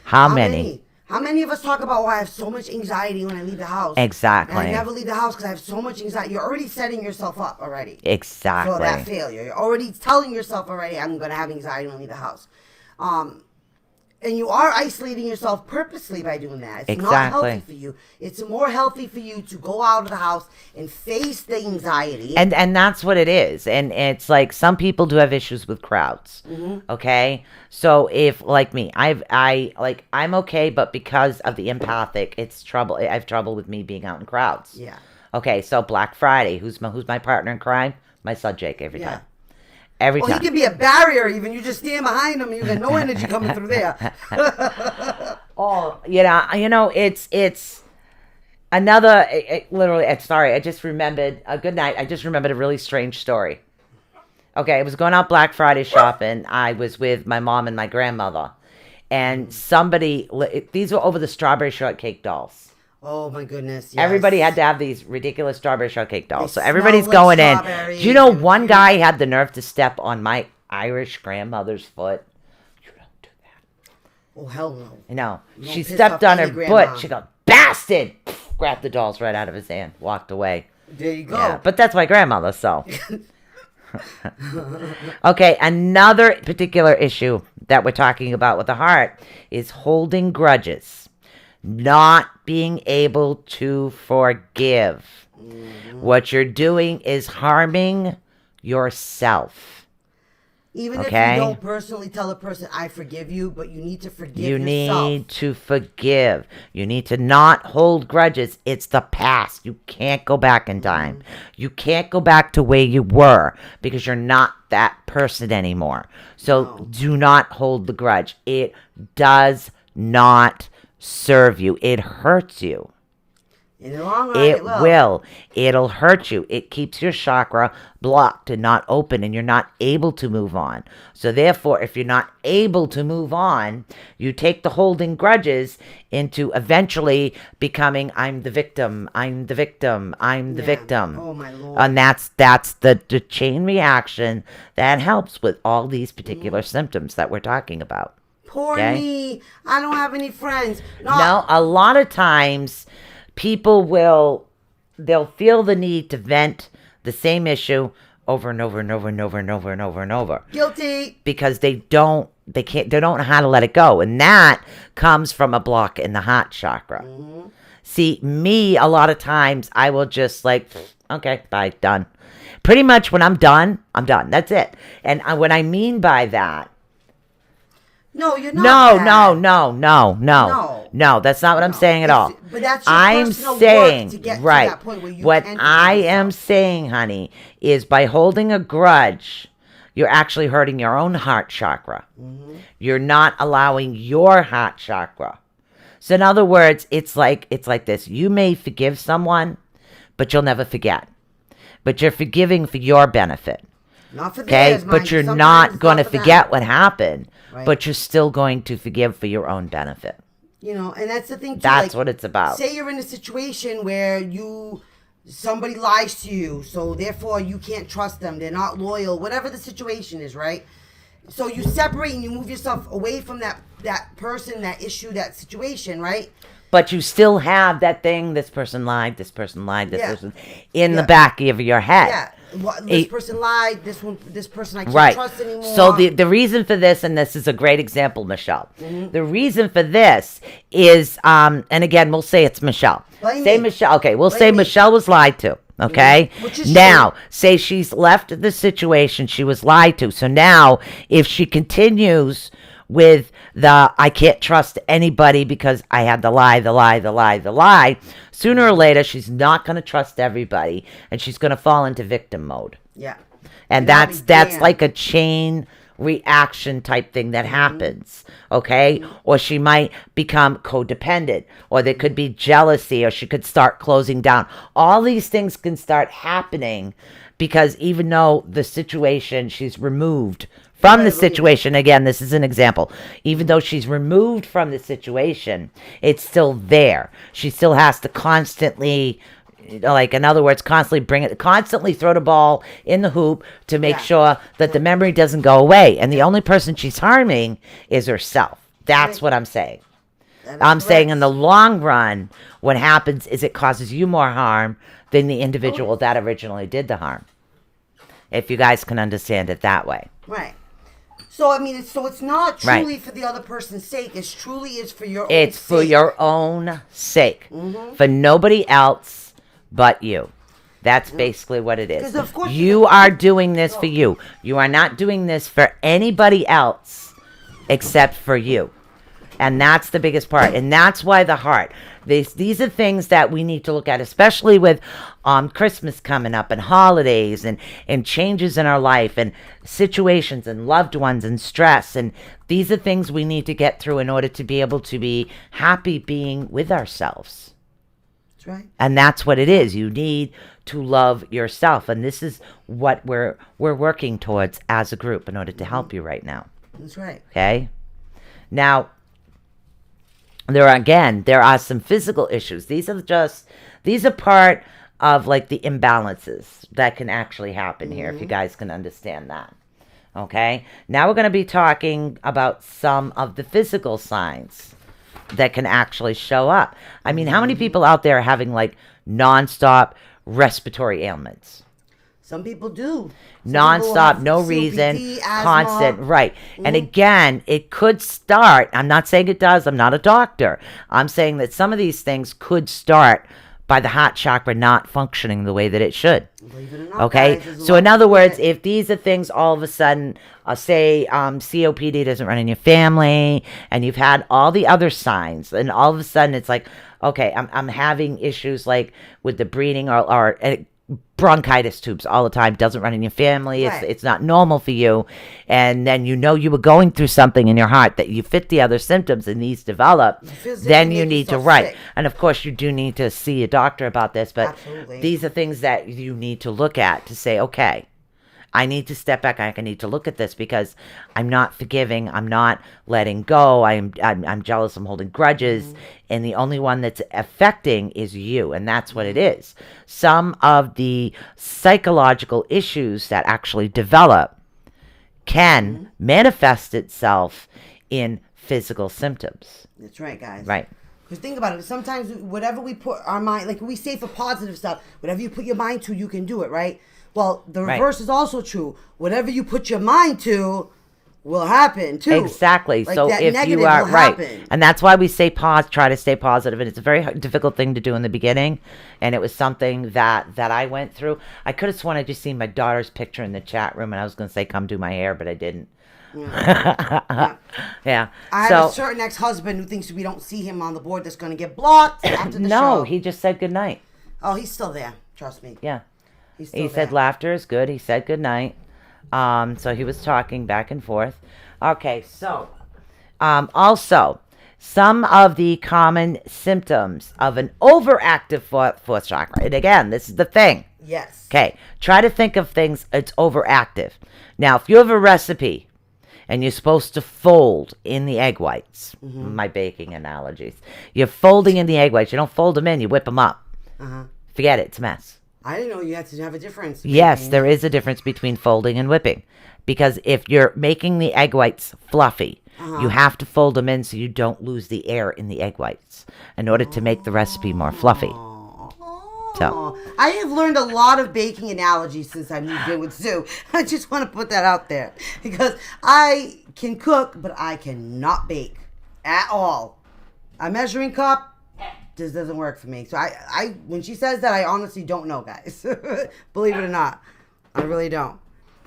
How many? How many of us talk about, I have so much anxiety when I leave the house? Exactly. And I never leave the house because I have so much anxiety. You're already setting yourself up already for that Exactly. failure. You're already telling yourself already, I'm going to have anxiety when I leave the house. And you are isolating yourself purposely by doing that. It's not Exactly. healthy for you. It's more healthy for you to go out of the house and face the anxiety. And that's what it is. And it's like some people do have issues with crowds. Okay? So if like me, I'm okay, but because of the empathic, it's trouble. I have trouble with me being out in crowds. Yeah. Okay, so Black Friday, who's my partner in crime? My son Jake every Yeah. time. Every Well, time. he can be a barrier even. You just stand behind him and you got no energy coming through there. Oh, it's another. Literally, sorry. I just remembered. Good night. I just remembered a really strange story. Okay, I was going out Black Friday shopping. I was with my mom and my grandmother, and somebody. These were over the strawberry shortcake dolls. Oh my goodness. Yes. Everybody had to have these ridiculous strawberry shortcake dolls. They So everybody's smell like going in. strawberries. Do you know They're one cute. guy had the nerve to step on my Irish grandmother's foot? You don't do that. Oh hell no. You know, You she don't piss stepped off on her any grandma. butt. She goes, bastard! Grabbed the dolls right out of his hand. Walked away. There you go. Yeah, but that's my grandmother, so. Okay, another particular issue that we're talking about with the heart is holding grudges, not being able to forgive. What you're doing is harming yourself. Even Okay. if you don't personally tell a person, I forgive you, but you need to forgive You yourself. need to forgive. You need to not hold grudges. It's the past. You can't go back in time. You can't go back to where you were because you're not that person anymore. So do not hold the grudge. It does not serve you. It hurts you. In the long run, It will. It'll hurt you. It keeps your chakra blocked and not open, and you're not able to move on. So therefore, if you're not able to move on, you take the holding grudges into eventually becoming, I'm the victim, I'm the victim, I'm the Yeah. victim. Oh, my Lord. And that's the chain reaction that helps with all these particular symptoms that we're talking about. Poor Okay. me. I don't have any friends. No, a lot of times people they'll feel the need to vent the same issue over and over and over and over and over and over and over Guilty. because they don't know how to let it go, and that comes from a block in the heart chakra. See, me, a lot of times I will just like, okay, bye, done. Pretty much when I'm done, that's it. And what I mean by that, No, you're not. No, that's not what I'm saying at all. But that's your I'm personal work saying, to get to right. that point where you What can I forgive am yourself. saying, honey, is by holding a grudge, you're actually hurting your own heart chakra. Mm-hmm. You're not allowing your heart chakra. So in other words, it's like this. You may forgive someone, but you'll never forget. But you're forgiving for your benefit. Not for Okay, theirs, mind but you. you're Sometimes not it's going to for them. forget what happened, Right. but you're still going to forgive for your own benefit. You know, and that's the thing too. That's like, what it's about. Say you're in a situation where somebody lies to you, so therefore you can't trust them. They're not loyal. Whatever the situation is, right? So you separate and you move yourself away from that person, that issue, that situation, right? But you still have that thing, this person lied, this person lied, this Yeah. person, in the Yeah. back of your head. Yeah. This It- person lied. This person I can't Right. trust anymore. So the reason for this, and this is a great example, Michelle. Mm-hmm. The reason for this is, and again, we'll say it's Michelle. Blame Say me. Michelle. Okay, we'll Blame say me. Michelle was lied to. Okay. Which is Now, say she's left the situation she was lied to. So now, if she continues with I can't trust anybody because I had the lie, sooner or later she's not going to trust everybody, and she's going to fall into victim mode. yeah. And I'll that's be that's damned. like a chain reaction type thing that happens, okay? Or she might become codependent, or there could be jealousy, or she could start closing down. All these things can start happening because even though the situation, she's removed from the situation, again, this is an example, even though she's removed from the situation, it's still there. She still has to constantly, like, in other words, constantly throw the ball in the hoop to make Yeah. sure that the memory doesn't go away. And the only person she's harming is herself. That's Right. what I'm saying. That is I'm saying correct. in the long run, what happens is it causes you more harm than the individual that originally did the harm. If you guys can understand it that way. Right. So I mean, it's not Right. truly for the other person's sake. It truly is for your own It's for sake. your own sake. Mm-hmm. For nobody else but you. That's basically what it is. 'Cause of course You are doing this for you. You are not doing this for anybody else except for you. And that's the biggest part. And that's why the heart. These are things that we need to look at, especially with Christmas coming up and holidays and changes in our life and situations and loved ones and stress. And these are things we need to get through in order to be able to be happy being with ourselves. That's right. And that's what it is. You need to love yourself. And this is what we're working towards as a group in order to help you right now. That's right. Okay? Now, there are some physical issues. These are part of like the imbalances that can actually happen here, if you guys can understand that. Okay? Now we're going to be talking about some of the physical signs that can actually show up. I mean, how many people out there are having like nonstop respiratory ailments? Some people do. Some people Nonstop, have no COPD, reason, asthma. constant, right. And again, it could start, I'm not saying it does, I'm not a doctor. I'm saying that some of these things could start by the heart chakra not functioning the way that it should. Believe it or not, Okay, guys, there's a so lot in to other words, it. if these are things all of a sudden, say COPD doesn't run in your family, and you've had all the other signs, and all of a sudden it's like, okay, I'm having issues like with the breathing or bronchitis tubes all the time, doesn't run in your family, Right. it's not normal for you, and then you were going through something in your heart that you fit the other symptoms and these develop, physically then you make need to yourself write. sick. And of course you do need to see a doctor about this, but Absolutely. these are things that you need to look at to say, okay, I need to step back. I need to look at this because I'm not forgiving. I'm not letting go. I'm jealous. I'm holding grudges. And the only one that's affecting is you. And that's what it is. Some of the psychological issues that actually develop can manifest itself in physical symptoms. That's right, guys. Right. Because think about it. Sometimes whatever we put our mind, like we say for positive stuff, whatever you put your mind to, you can do it, right? Well, the Right. reverse is also true. Whatever you put your mind to will happen too. Exactly. Like so that if negative you are will right, happen. and that's why we say try to stay positive, and it's a very difficult thing to do in the beginning, and it was something that I went through. I could have sworn I just seen my daughter's picture in the chat room, and I was going to say come do my hair, but I didn't. Yeah. I have a certain ex-husband who thinks we don't see him on the board that's going to get blocked after the show. no, he just said good night. Oh, he's still there. Trust me. Yeah. He's still He there. said laughter is good. He said good night. So he was talking back and forth. Okay, so also some of the common symptoms of an overactive fourth chakra. And again, this is the thing. Yes. Okay, try to think of things it's overactive. Now, if you have a recipe and you're supposed to fold in the egg whites, my baking analogies, you're folding in the egg whites. You don't fold them in, you whip them up. Forget it, it's a mess. I didn't know you had to have a difference. Yes, there is a difference between folding and whipping. Because if you're making the egg whites fluffy, you have to fold them in so you don't lose the air in the egg whites in order to make the recipe more fluffy. So, I have learned a lot of baking analogies since I moved in with Sue. I just want to put that out there because I can cook, but I cannot bake at all. A measuring cup just doesn't work for me. So I when she says that, I honestly don't know, guys. Believe it or not, I really don't.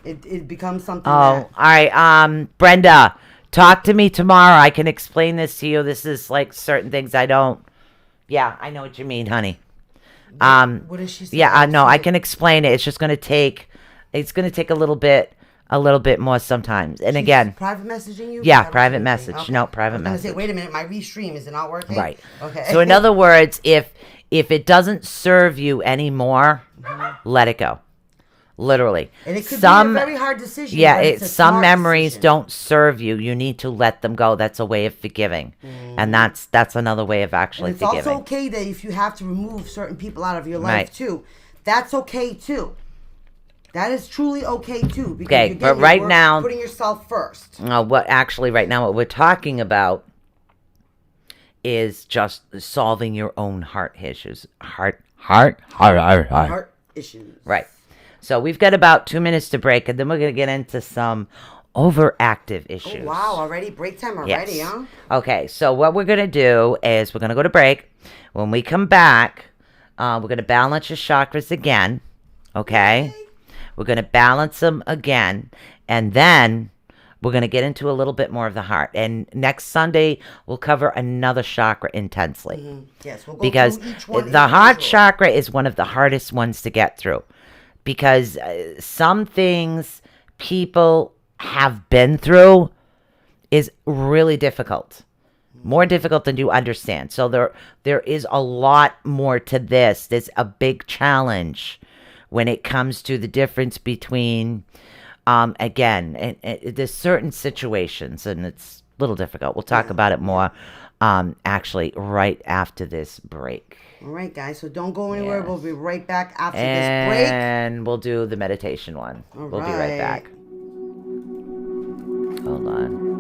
It becomes something. all right, Brenda, talk to me tomorrow. I can explain this to you. This is like certain things I don't. Yeah, I know what you mean, honey. What is she saying? Yeah, no, I can explain it. It's just going to take. It's going to take a little bit more sometimes. And again, private messaging you? Yeah, private message. No, private I was gonna message. say, wait a minute, my restream is it not working? right. Okay. So in other words, if it doesn't serve you anymore, let it go. Literally. and it could be a very hard decision. Yeah, but it's a some smart memories decision. don't serve you. You need to let them go. That's a way of forgiving, and that's another way of actually And it's forgiving. also okay that if you have to remove certain people out of your life Right. too, that's okay too. That is truly okay too. Because Okay, you're but getting right work, now- putting yourself first. What actually right now what we're talking about is just solving your own heart issues. Heart. Heart issues. Right. So we've got about 2 minutes to break, and then we're going to get into some overactive issues. Oh, wow, already break time already, Yes. huh? Okay, so what we're going to do is we're going to go to break. When we come back, we're going to balance your chakras again. Okay? We're going to balance them again. And then We're going to get into a little bit more of the heart. And next Sunday, we'll cover another chakra intensely. Yes, we'll go Because through each one the heart individually. chakra is one of the hardest ones to get through. Because some things people have been through is really difficult. More difficult than you understand. So there is a lot more to this. There's a big challenge when it comes to the difference between, again, and there's certain situations, and it's a little difficult. We'll talk about it more, actually, right after this break. All right, guys. So don't go anywhere. We'll be right back after this break. And we'll do the meditation one. All We'll be right right. back. Hold on.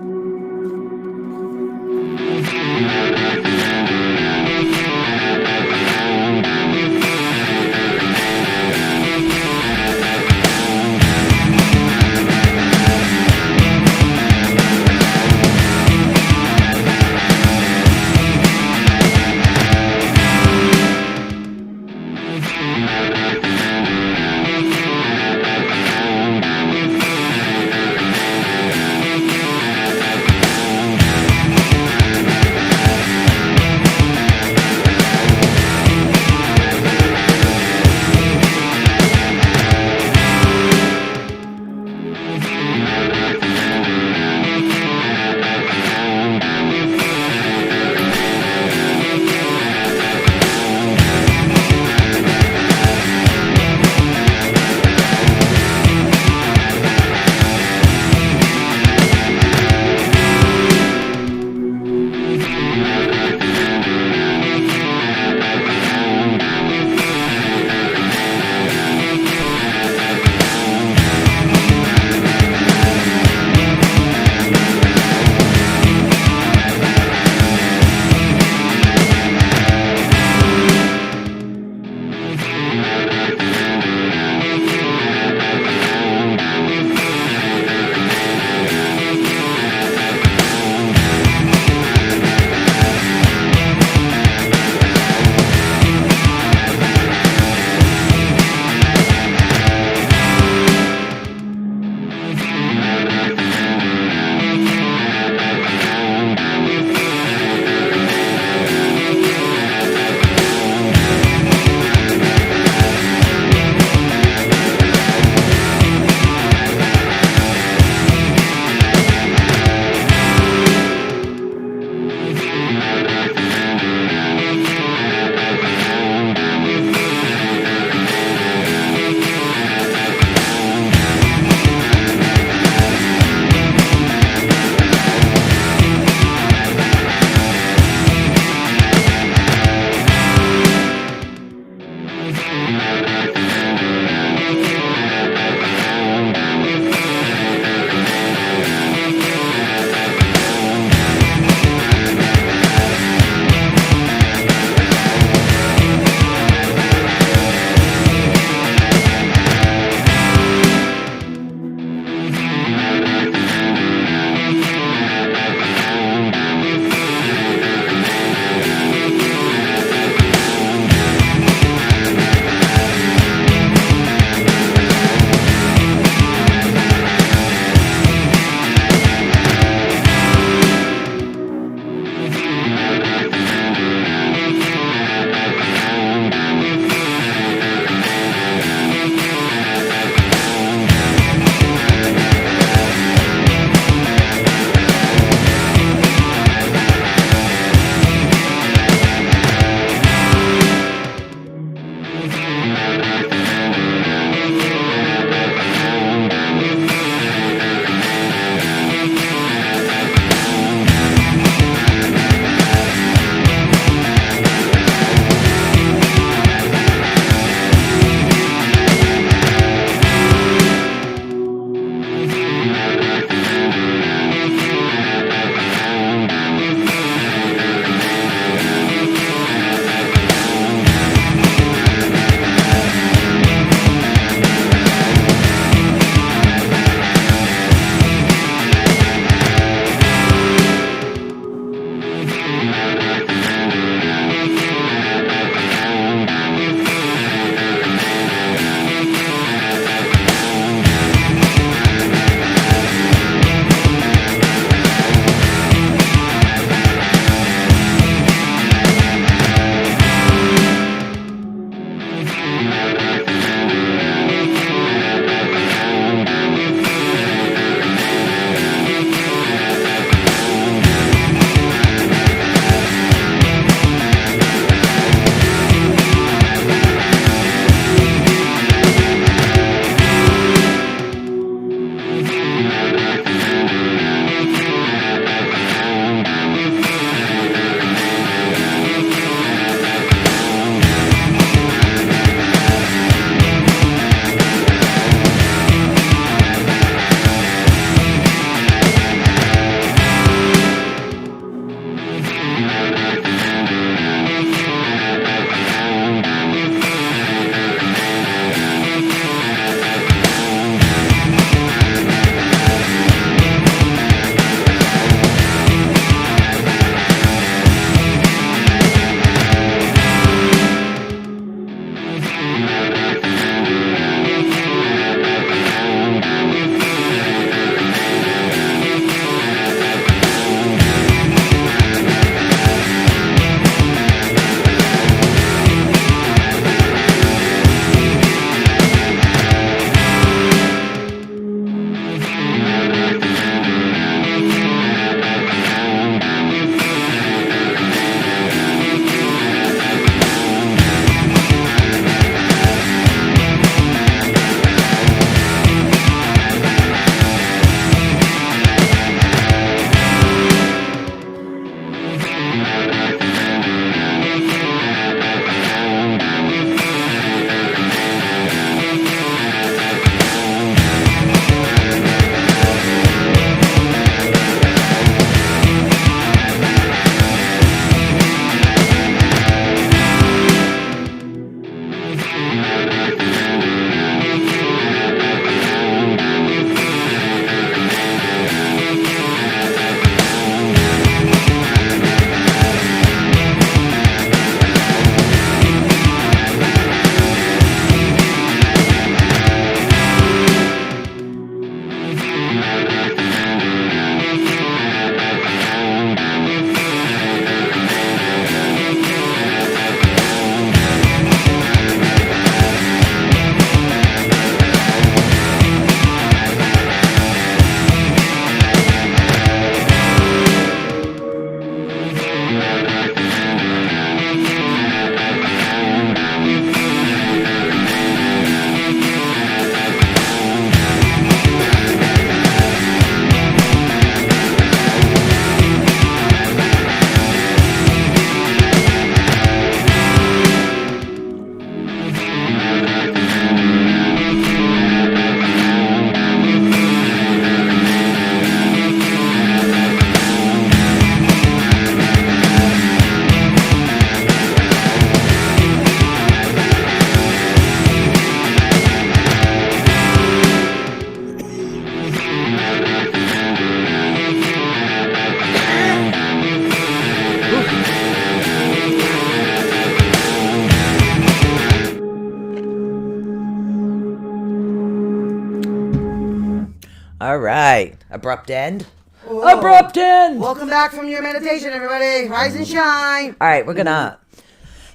right. Abrupt end. Whoa. Abrupt end. Welcome back from your meditation, everybody. Rise and shine. All right, we're gonna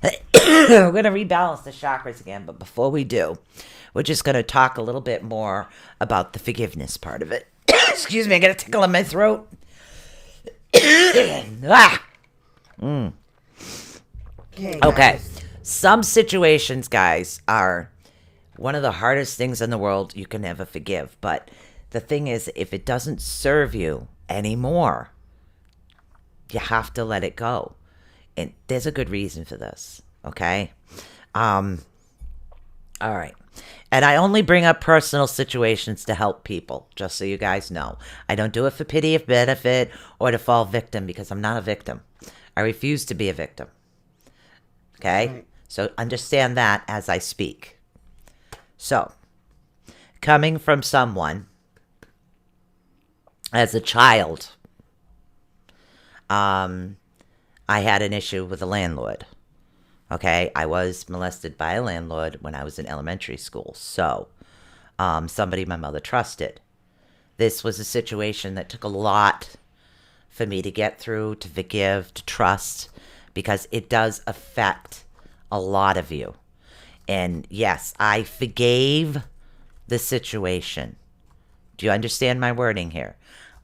we're gonna rebalance the chakras again, but before we do, we're just gonna talk a little bit more about the forgiveness part of it. Excuse me, I got a tickle in my throat. Ah. Okay. Okay, guys. some situations, guys, are one of the hardest things in the world you can ever forgive. But the thing is, if it doesn't serve you anymore, you have to let it go. And there's a good reason for this, okay? All right. And I only bring up personal situations to help people, just so you guys know. I don't do it for pity or benefit or to fall victim, because I'm not a victim. I refuse to be a victim. Okay? Right. So understand that as I speak. So, coming from someone as a child, I had an issue with a landlord. Okay, I was molested by a landlord when I was in elementary school. So, somebody my mother trusted. This was a situation that took a lot for me to get through, to forgive, to trust, because it does affect a lot of you. And yes, I forgave the situation. Do you understand my wording here?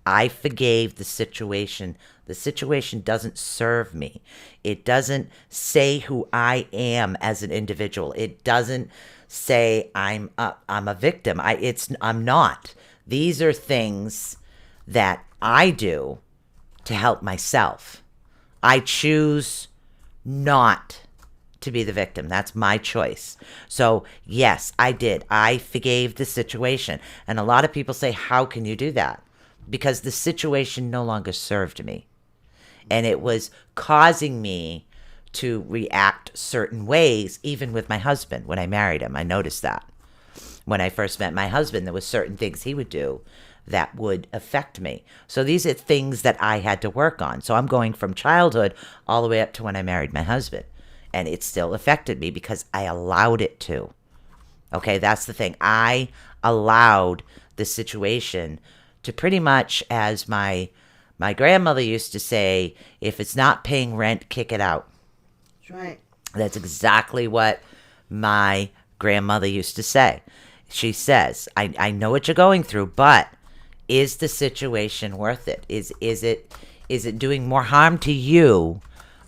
I forgave the situation. The situation doesn't serve me. It doesn't say who I am as an individual. It doesn't say I'm a victim. I'm not. These are things that I do to help myself. I choose not to be the victim. That's my choice. So yes, I did. I forgave the situation. And a lot of people say, how can you do that? Because the situation no longer served me. And it was causing me to react certain ways, even with my husband. When I married him, I noticed that. When I first met my husband, there was certain things he would do that would affect me. So these are things that I had to work on. So I'm going from childhood all the way up to when I married my husband. And it still affected me because I allowed it to. Okay, that's the thing. I allowed the situation to pretty much, as my grandmother used to say, if it's not paying rent, kick it out. That's right. That's exactly what my grandmother used to say. She says, I know what you're going through, but is the situation worth it? Is it doing more harm to you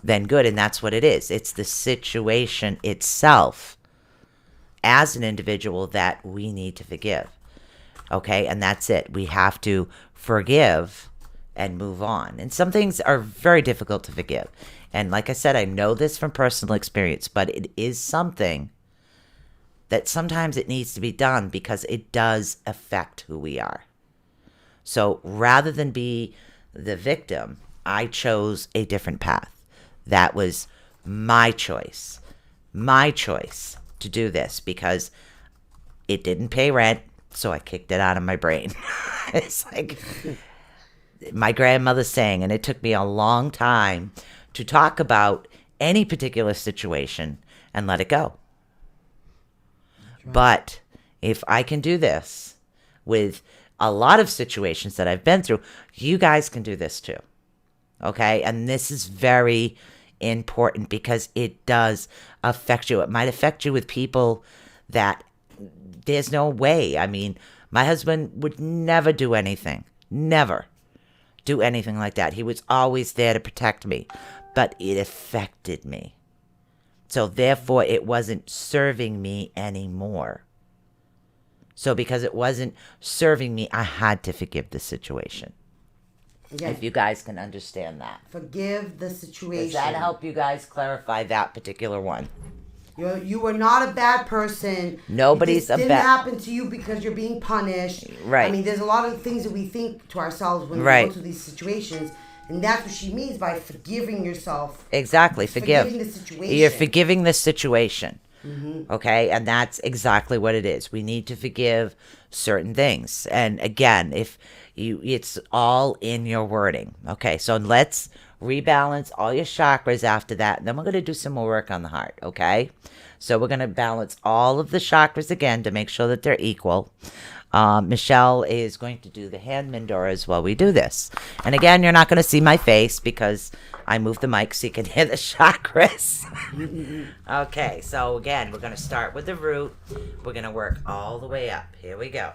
than good? And that's what it is. It's the situation itself as an individual that we need to forgive. Okay, and that's it. We have to forgive and move on. And some things are very difficult to forgive. And like I said, I know this from personal experience, but it is something that sometimes it needs to be done because it does affect who we are. So rather than be the victim, I chose a different path. That was my choice to do this because it didn't pay rent, so I kicked it out of my brain. It's like my grandmother saying, and it took me a long time to talk about any particular situation and let it go. Right. But if I can do this with a lot of situations that I've been through, you guys can do this too. Okay? And this is very important because it does affect you. It might affect you with people that there's no way. I mean, my husband would never do anything. Never do anything like that. He was always there to protect me. But it affected me. So therefore, it wasn't serving me anymore. So because it wasn't serving me, I had to forgive the situation. Again, if you guys can understand that. Forgive the situation. Does that help you guys clarify that particular one? You were not a bad person. Nobody's a bad. It didn't happen to you because you're being punished. Right. I mean, there's a lot of things that we think to ourselves when we go through these situations. And that's what she means by forgiving yourself. Exactly. Forgiving the situation. You're forgiving the situation. Mm-hmm. Okay? And that's exactly what it is. We need to forgive certain things. And again, it's all in your wording. Okay? So let's rebalance all your chakras after that. And then we're going to do some more work on the heart. Okay? So we're going to balance all of the chakras again to make sure that they're equal. Michelle is going to do the hand Mindoras while we do this. And again, you're not going to see my face because I moved the mic so you can hear the chakras. Okay, so again, we're going to start with the root. We're going to work all the way up. Here we go.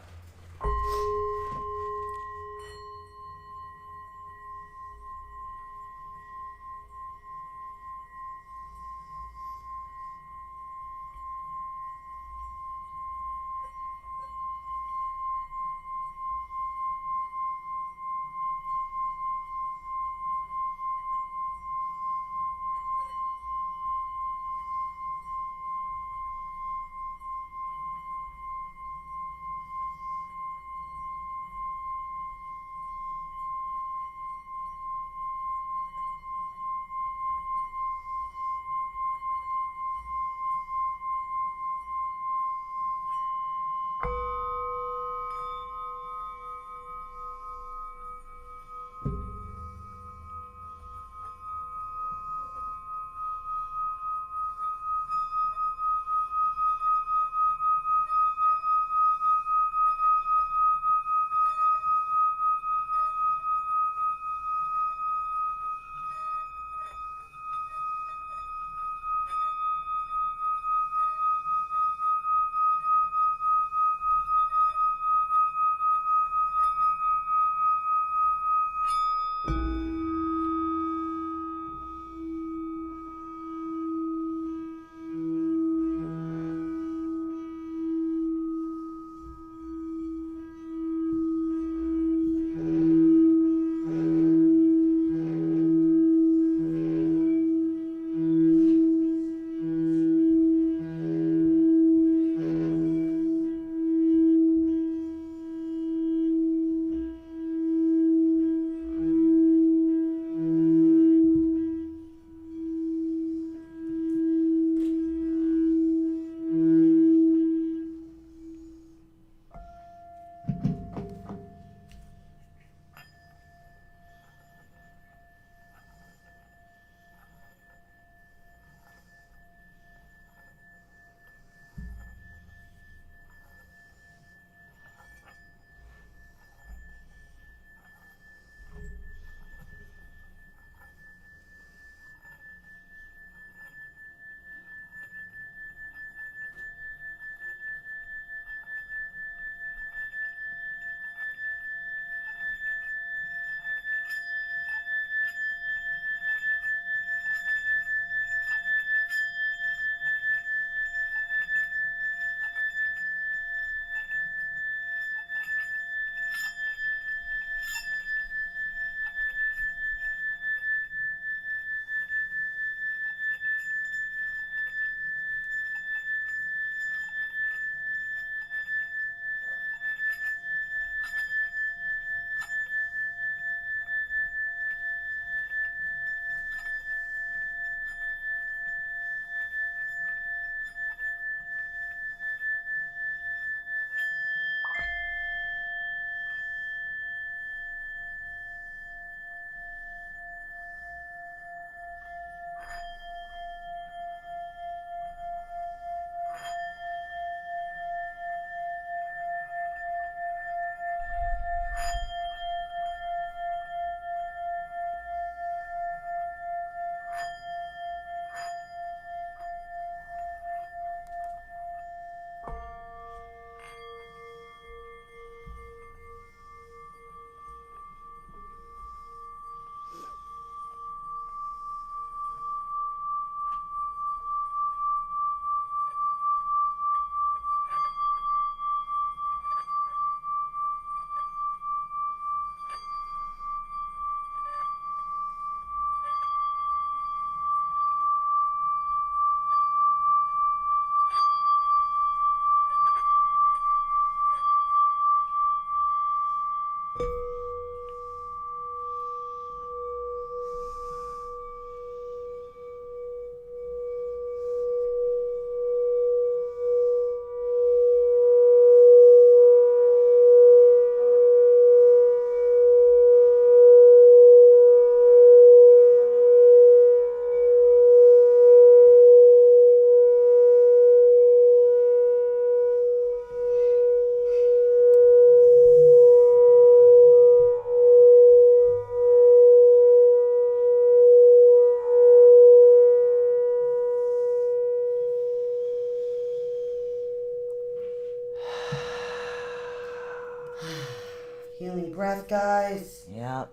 breath, guys. Yep.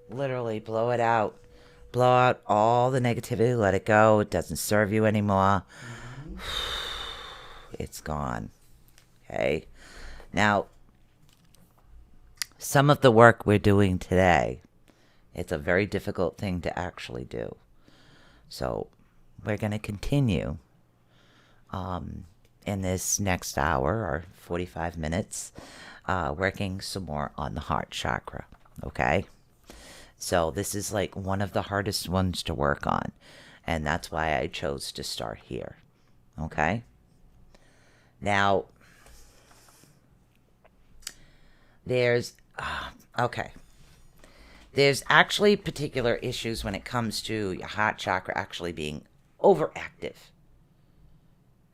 Literally blow it out. Blow out all the negativity. Let it go. It doesn't serve you anymore. It's gone. Okay. Now, some of the work we're doing today, it's a very difficult thing to actually do. So we're going to continue in this next hour or 45 minutes working some more on the heart chakra. Okay. So this is like one of the hardest ones to work on. And that's why I chose to start here. Okay. Now, there's actually particular issues when it comes to your heart chakra actually being overactive.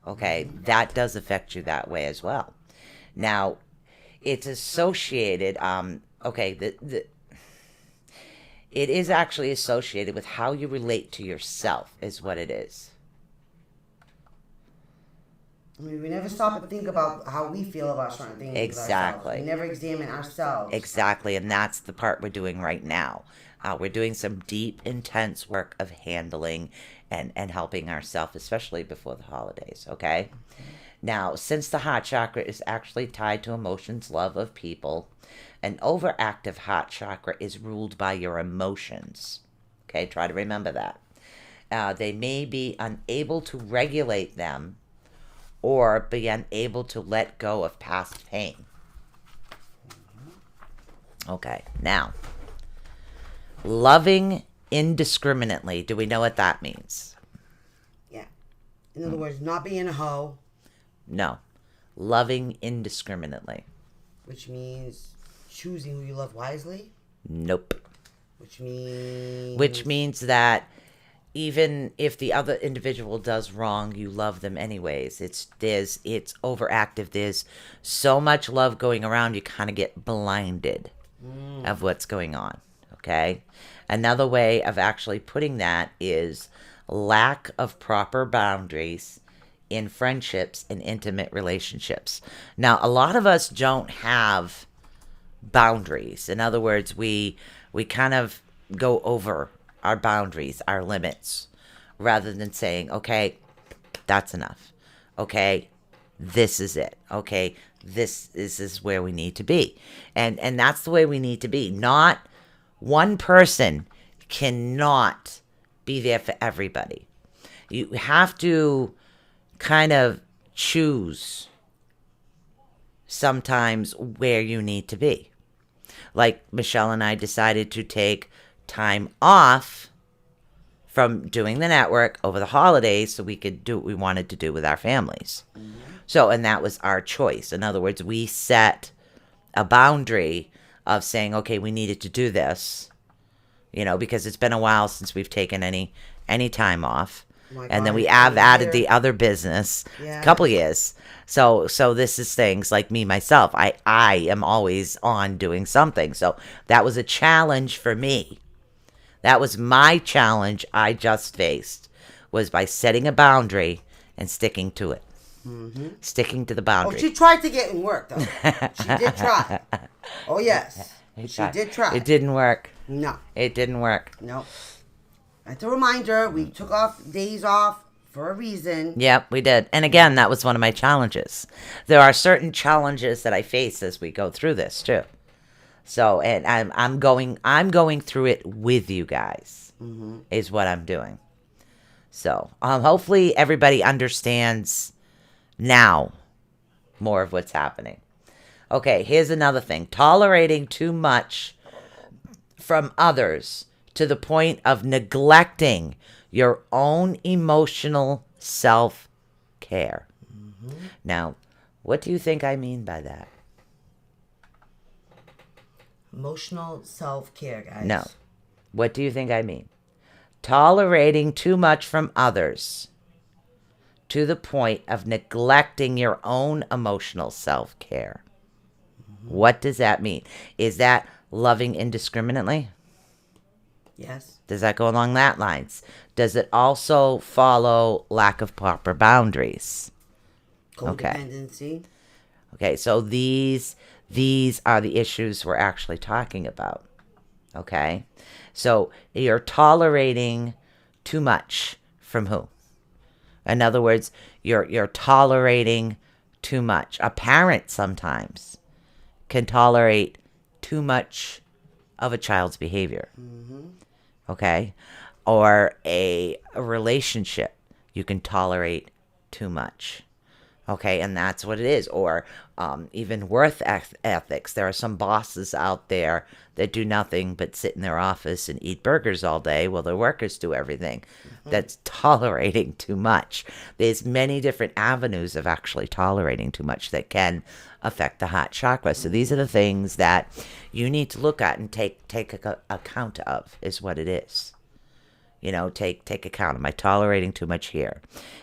Okay, that does affect you that way as well. Now, it's associated, it is actually associated with how you relate to yourself, is what it is. I mean, we never stop and think about how we feel about certain things. Exactly. We never examine ourselves. Exactly, and that's the part we're doing right now. We're doing some deep, intense work of handling and helping ourselves, especially before the holidays, okay? Now, since the heart chakra is actually tied to emotions, love of people, an overactive heart chakra is ruled by your emotions. Okay, try to remember that. They may be unable to regulate them or be unable to let go of past pain. Okay, now, loving indiscriminately. Do we know what that means? Yeah. In other words, not being a hoe. No. Loving indiscriminately. Which means choosing who you love wisely. Nope. Which means... Which means that even if the other individual does wrong, you love them anyways. It's overactive. There's so much love going around, you kind of get blinded of what's going on. Okay? Another way of actually putting that is lack of proper boundaries in friendships and intimate relationships. Now, a lot of us don't have boundaries. In other words, we kind of go over our boundaries, our limits, rather than saying, okay, that's enough. Okay, this is it. Okay, this is where we need to be. And that's the way we need to be. Not one person cannot be there for everybody. You have to kind of choose sometimes where you need to be. Like Michelle and I decided to take time off from doing the network over the holidays so we could do what we wanted to do with our families. So, and that was our choice. In other words, we set a boundary of saying, okay, we needed to do this, because it's been a while since we've taken any time off. And then we have added the other business a couple years. So this is things like me, myself. I am always on doing something. So that was a challenge for me. That was my challenge I just faced, was by setting a boundary and sticking to it. Mm-hmm. Sticking to the boundary. Oh, she tried to get in work, though. She did try. Oh, yes. She did try. It didn't work. No. It didn't work. No. That's a reminder. We took days off for a reason. Yep, we did. And again, that was one of my challenges. There are certain challenges that I face as we go through this too. So, and I'm going through it with you guys. Mm-hmm. Is what I'm doing. So, hopefully everybody understands now more of what's happening. Okay, here's another thing. Tolerating too much from others to the point of neglecting your own emotional self-care. Mm-hmm. Now, what do you think I mean by that? Emotional self-care, guys. No. What do you think I mean? Tolerating too much from others to the point of neglecting your own emotional self-care. Mm-hmm. What does that mean? Is that loving indiscriminately? Yes. Does that go along that lines? Does it also follow lack of proper boundaries? Codependency. Okay, so these these are the issues we're actually talking about. Okay? So you're tolerating too much from who? In other words, you're tolerating too much. A parent sometimes can tolerate too much of a child's behavior. Okay? Or a relationship, you can tolerate too much. Okay, and that's what it is. Or even worth ethics. There are some bosses out there that do nothing but sit in their office and eat burgers all day while their workers do everything. That's tolerating too much. There's many different avenues of actually tolerating too much that can affect the heart chakra. So these are the things that you need to look at and take account of, is what it is. You know, take account. Am I tolerating too much here?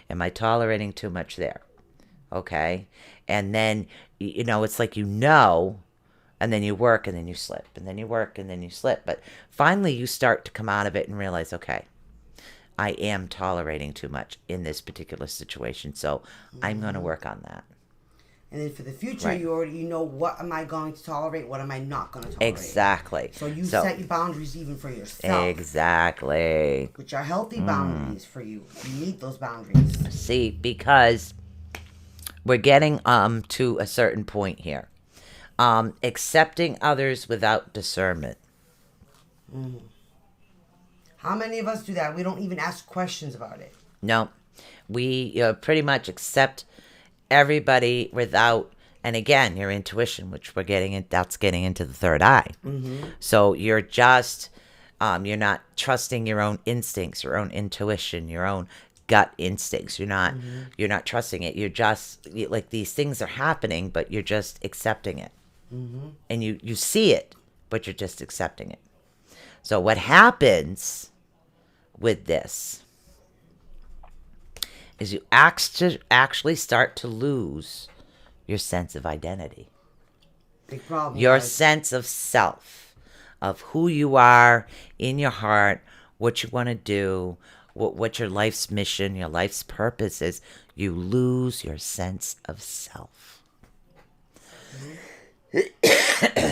Am I tolerating too much there? Okay? And then, you know, it's like, and then you work and then you slip, and then you work and then you slip. But finally you start to come out of it and realize, okay, I am tolerating too much in this particular situation. So I'm going to work on that. And then for the future, Right. you know, what am I going to tolerate? What am I not going to tolerate? Exactly. So you set your boundaries even for yourself. Exactly. Which are healthy boundaries for you. You need those boundaries. See, because we're getting to a certain point here. Accepting others without discernment. How many of us do that? We don't even ask questions about it. No, we pretty much accept everybody without, and again, your intuition, which we're getting in, that's getting into the third eye. So you're just, you're not trusting your own instincts, your own intuition, your own gut instincts. You're not trusting it. You're just, like, these things are happening, but you're just accepting it. And you see it, but you're just accepting it. So what happens with this is you actually start to lose your sense of identity. Big problem. Your guys. sense of self, of who you are in your heart, what you want to do, what your life's mission, your life's purpose is. You lose your sense of self.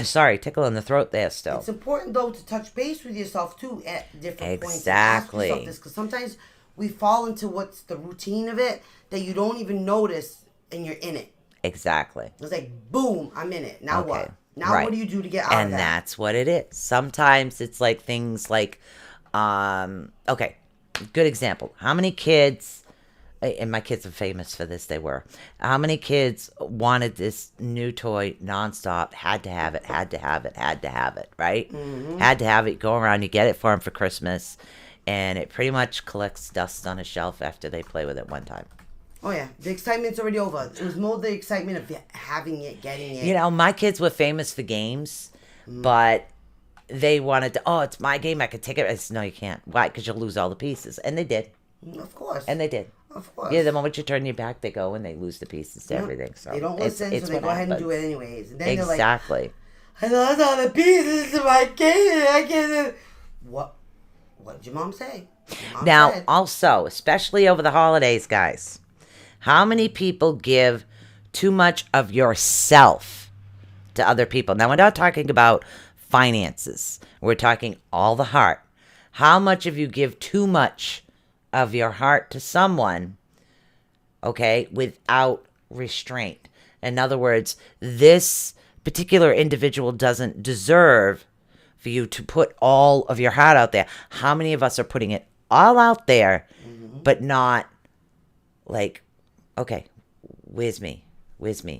Sorry, tickle in the throat there still. It's important, though, to touch base with yourself, too, at different points. Exactly. And ask yourself this, because sometimes we fall into what's the routine of it that you don't even notice, and you're in it. Exactly. It's like, boom, I'm in it. Now Okay, what? Now right. what do you do to get out And of that? that's what it is. Sometimes it's like things like, okay, good example. How many kids, and my kids are famous for this, they were. How many kids wanted this new toy nonstop, had to have it, right? Had to have it, go around, you get it for them for Christmas, and it pretty much collects dust on a shelf after they play with it one time. Oh, yeah. The excitement's already over. It was more the excitement of having it, getting it. You know, my kids were famous for games, but they wanted to, oh, it's my game, I could take it. I said, no, you can't. Why? Because you'll lose all the pieces. And they did. Of course. And they did. Of course. Yeah, the moment you turn your back, they go and they lose the pieces to everything. So They don't it's listen, so they what go ahead and do happens. it anyways. And then Exactly. they're like, I lost all the pieces to my game. I can't. What did your mom say? Your mom Now, said, also, especially over the holidays, guys, how many people give too much of yourself to other people? Now, we're not talking about finances. We're talking all the heart. How much of you give too much of your heart to someone, okay, without restraint? In other words, this particular individual doesn't deserve for you to put all of your heart out there. How many of us are putting it all out there, but not like, okay, where's me? Where's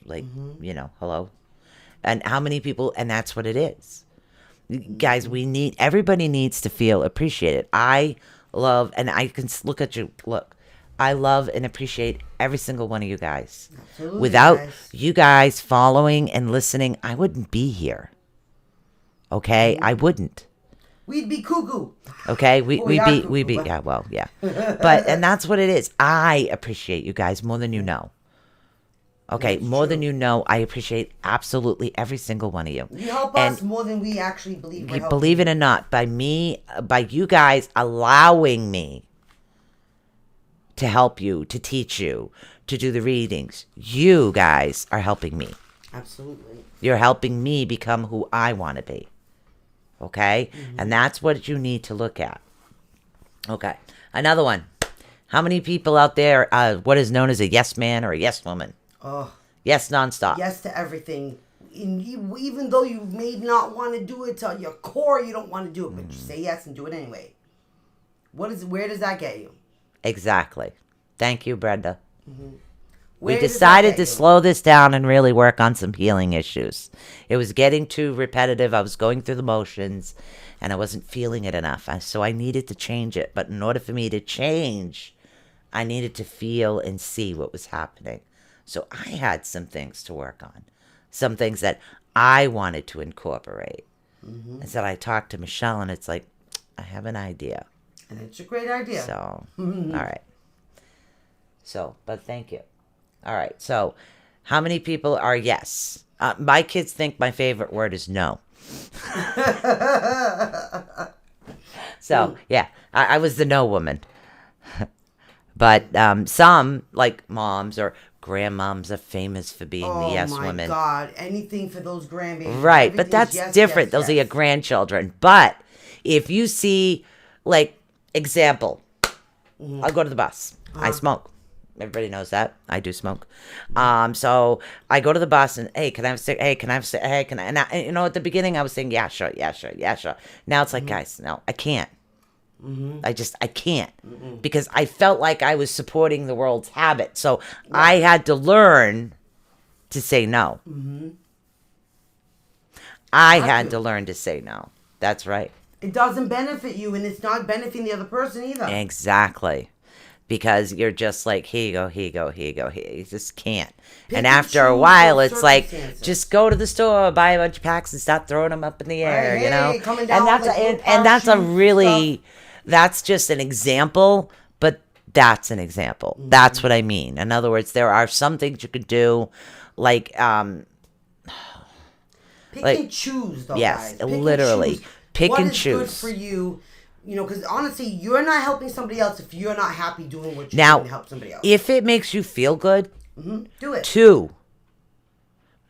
like, you know, hello? And how many people, and that's what it is. Guys, everybody needs to feel appreciated. I love, and I can look at you, I love and appreciate every single one of you guys. Absolutely, Without guys. you guys following and listening, I wouldn't be here. Okay? I wouldn't. We'd be cuckoo. Okay? We We'd are be, cuckoo. yeah, well, yeah. But, and that's what it is. I appreciate you guys more than you know. Okay, That's more true. than you know, I appreciate absolutely every single one of you. You help And us more than we actually believe we're you helping. believe it or not, by you guys allowing me to help you, to teach you, to do the readings, you guys are helping me. Absolutely. You're helping me become who I want to be. Okay? And that's what you need to look at. Okay. Another one. How many people out there, what is known as a yes man or a yes woman? Oh, Yes nonstop. yes to everything. Even though you may not want to do it to your core, you don't want to do it, but you say yes and do it anyway. Where does that get you? Exactly. Thank you, Brenda. Where We does that decided get to you? slow this down and really work on some healing issues. It was getting too repetitive. I was going through the motions and I wasn't feeling it enough. So I needed to change it. But in order for me to change, I needed to feel and see what was happening. So I had some things to work on, some things that I wanted to incorporate. And so I talked to Michelle and it's like, I have an idea. And it's a great idea. So, all right. So, but thank you. All right. So, how many people are yes? My kids think my favorite word is no. So, yeah, I was the no woman. But some, like moms or grandmoms, are famous for being the yes Oh my woman. God! Anything for those grandbabies. Right, but Everything's that's yes, different. yes, Those are yes. your grandchildren. But if you see, like, example, I'll go to the bus. I smoke. Everybody knows that. I do smoke. So I go to the bus and, hey, can I have a cig? Hey, can I have a cig? Hey, can I? And you know, at the beginning I was saying, yeah, sure, yeah, sure, yeah, sure. Now it's like, guys, no, I can't. I can't. Because I felt like I was supporting the world's habit. So I had to learn to say no. I had to learn to say no. That's right. It doesn't benefit you, and it's not benefiting the other person either. Exactly. Because you're just like, here you go, here you go, here you go, here. You just can't. Pick and and after a choose while, your it's like, circumstances. just go to the store, buy a bunch of packs, and start throwing them up in the air, Right, you know? hey, coming down And that's, with little and that's a parachute really, that's just an example, but that's an example. That's what I mean. In other words, there are some things you could do, like, Pick like- and choose, though, yes, guys. Pick literally. And choose. Pick What and is choose. good for you? You know, because honestly, you're not helping somebody else if you're not happy doing what you're Now, doing to help somebody else. if it makes you feel good, Do it. 2,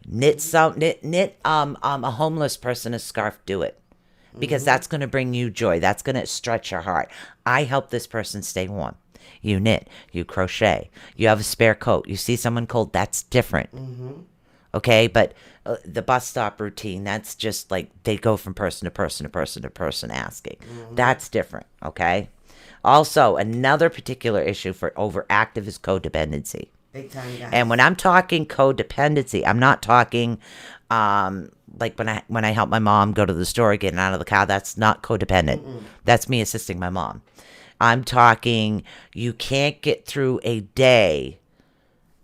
knit a homeless person a scarf. Do it, because that's going to bring you joy. That's going to stretch your heart. I help this person stay warm. You knit, you crochet, you have a spare coat. You see someone cold, that's different. Okay, but the bus stop routine, that's just like they go from person to person to person to person asking. That's different. Okay. Also, another particular issue for overactive is codependency. Big time, guys. And when I'm talking codependency, I'm not talking like when I help my mom go to the store, getting out of the car. That's not codependent. That's me assisting my mom. I'm talking you can't get through a day,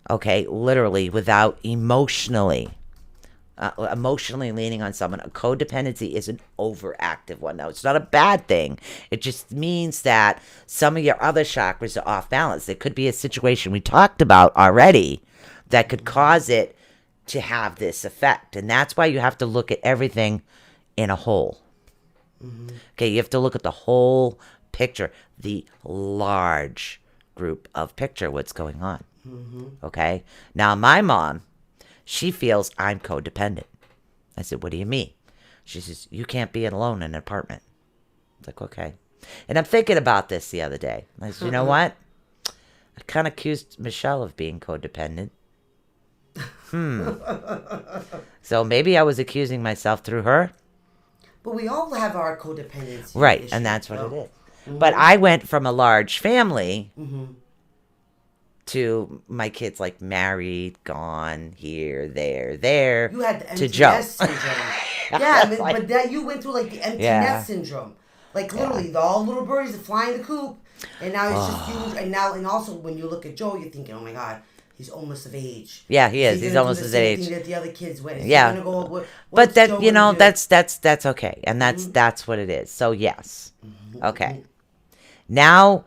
okay, literally without emotionally leaning on someone. A codependency is an overactive one. Now, it's not a bad thing. It just means that some of your other chakras are off balance. There could be a situation we talked about already that could cause it to have this effect. And that's why you have to look at everything in a whole. Okay, you have to look at the whole picture, the large group of picture, what's going on. Okay? Now, my mom, she feels I'm codependent. I said, what do you mean? She says, you can't be alone in an apartment. It's like, okay. And I'm thinking about this the other day. I said, you know what? I kind of accused Michelle of being codependent. So maybe I was accusing myself through her. But we all have our codependency. Right, issues, and that's what so. it is. But I went from a large family to my kids like married, gone, here, there, You had the to empty Joe. nest syndrome. Yeah, I mean, Like- but that you went through like the empty Yeah. nest syndrome. Like literally, all little birdies are flying the coop, and now it's just you. And also when you look at Joe, you're thinking, oh my God, he's almost of age. Yeah, he is. he He's gonna do almost the his same age. thing that the other kids went. Is he Yeah. gonna go, But what's that, Joe you know, gonna do? that's okay. And that's what it is. So yes. Okay. Now,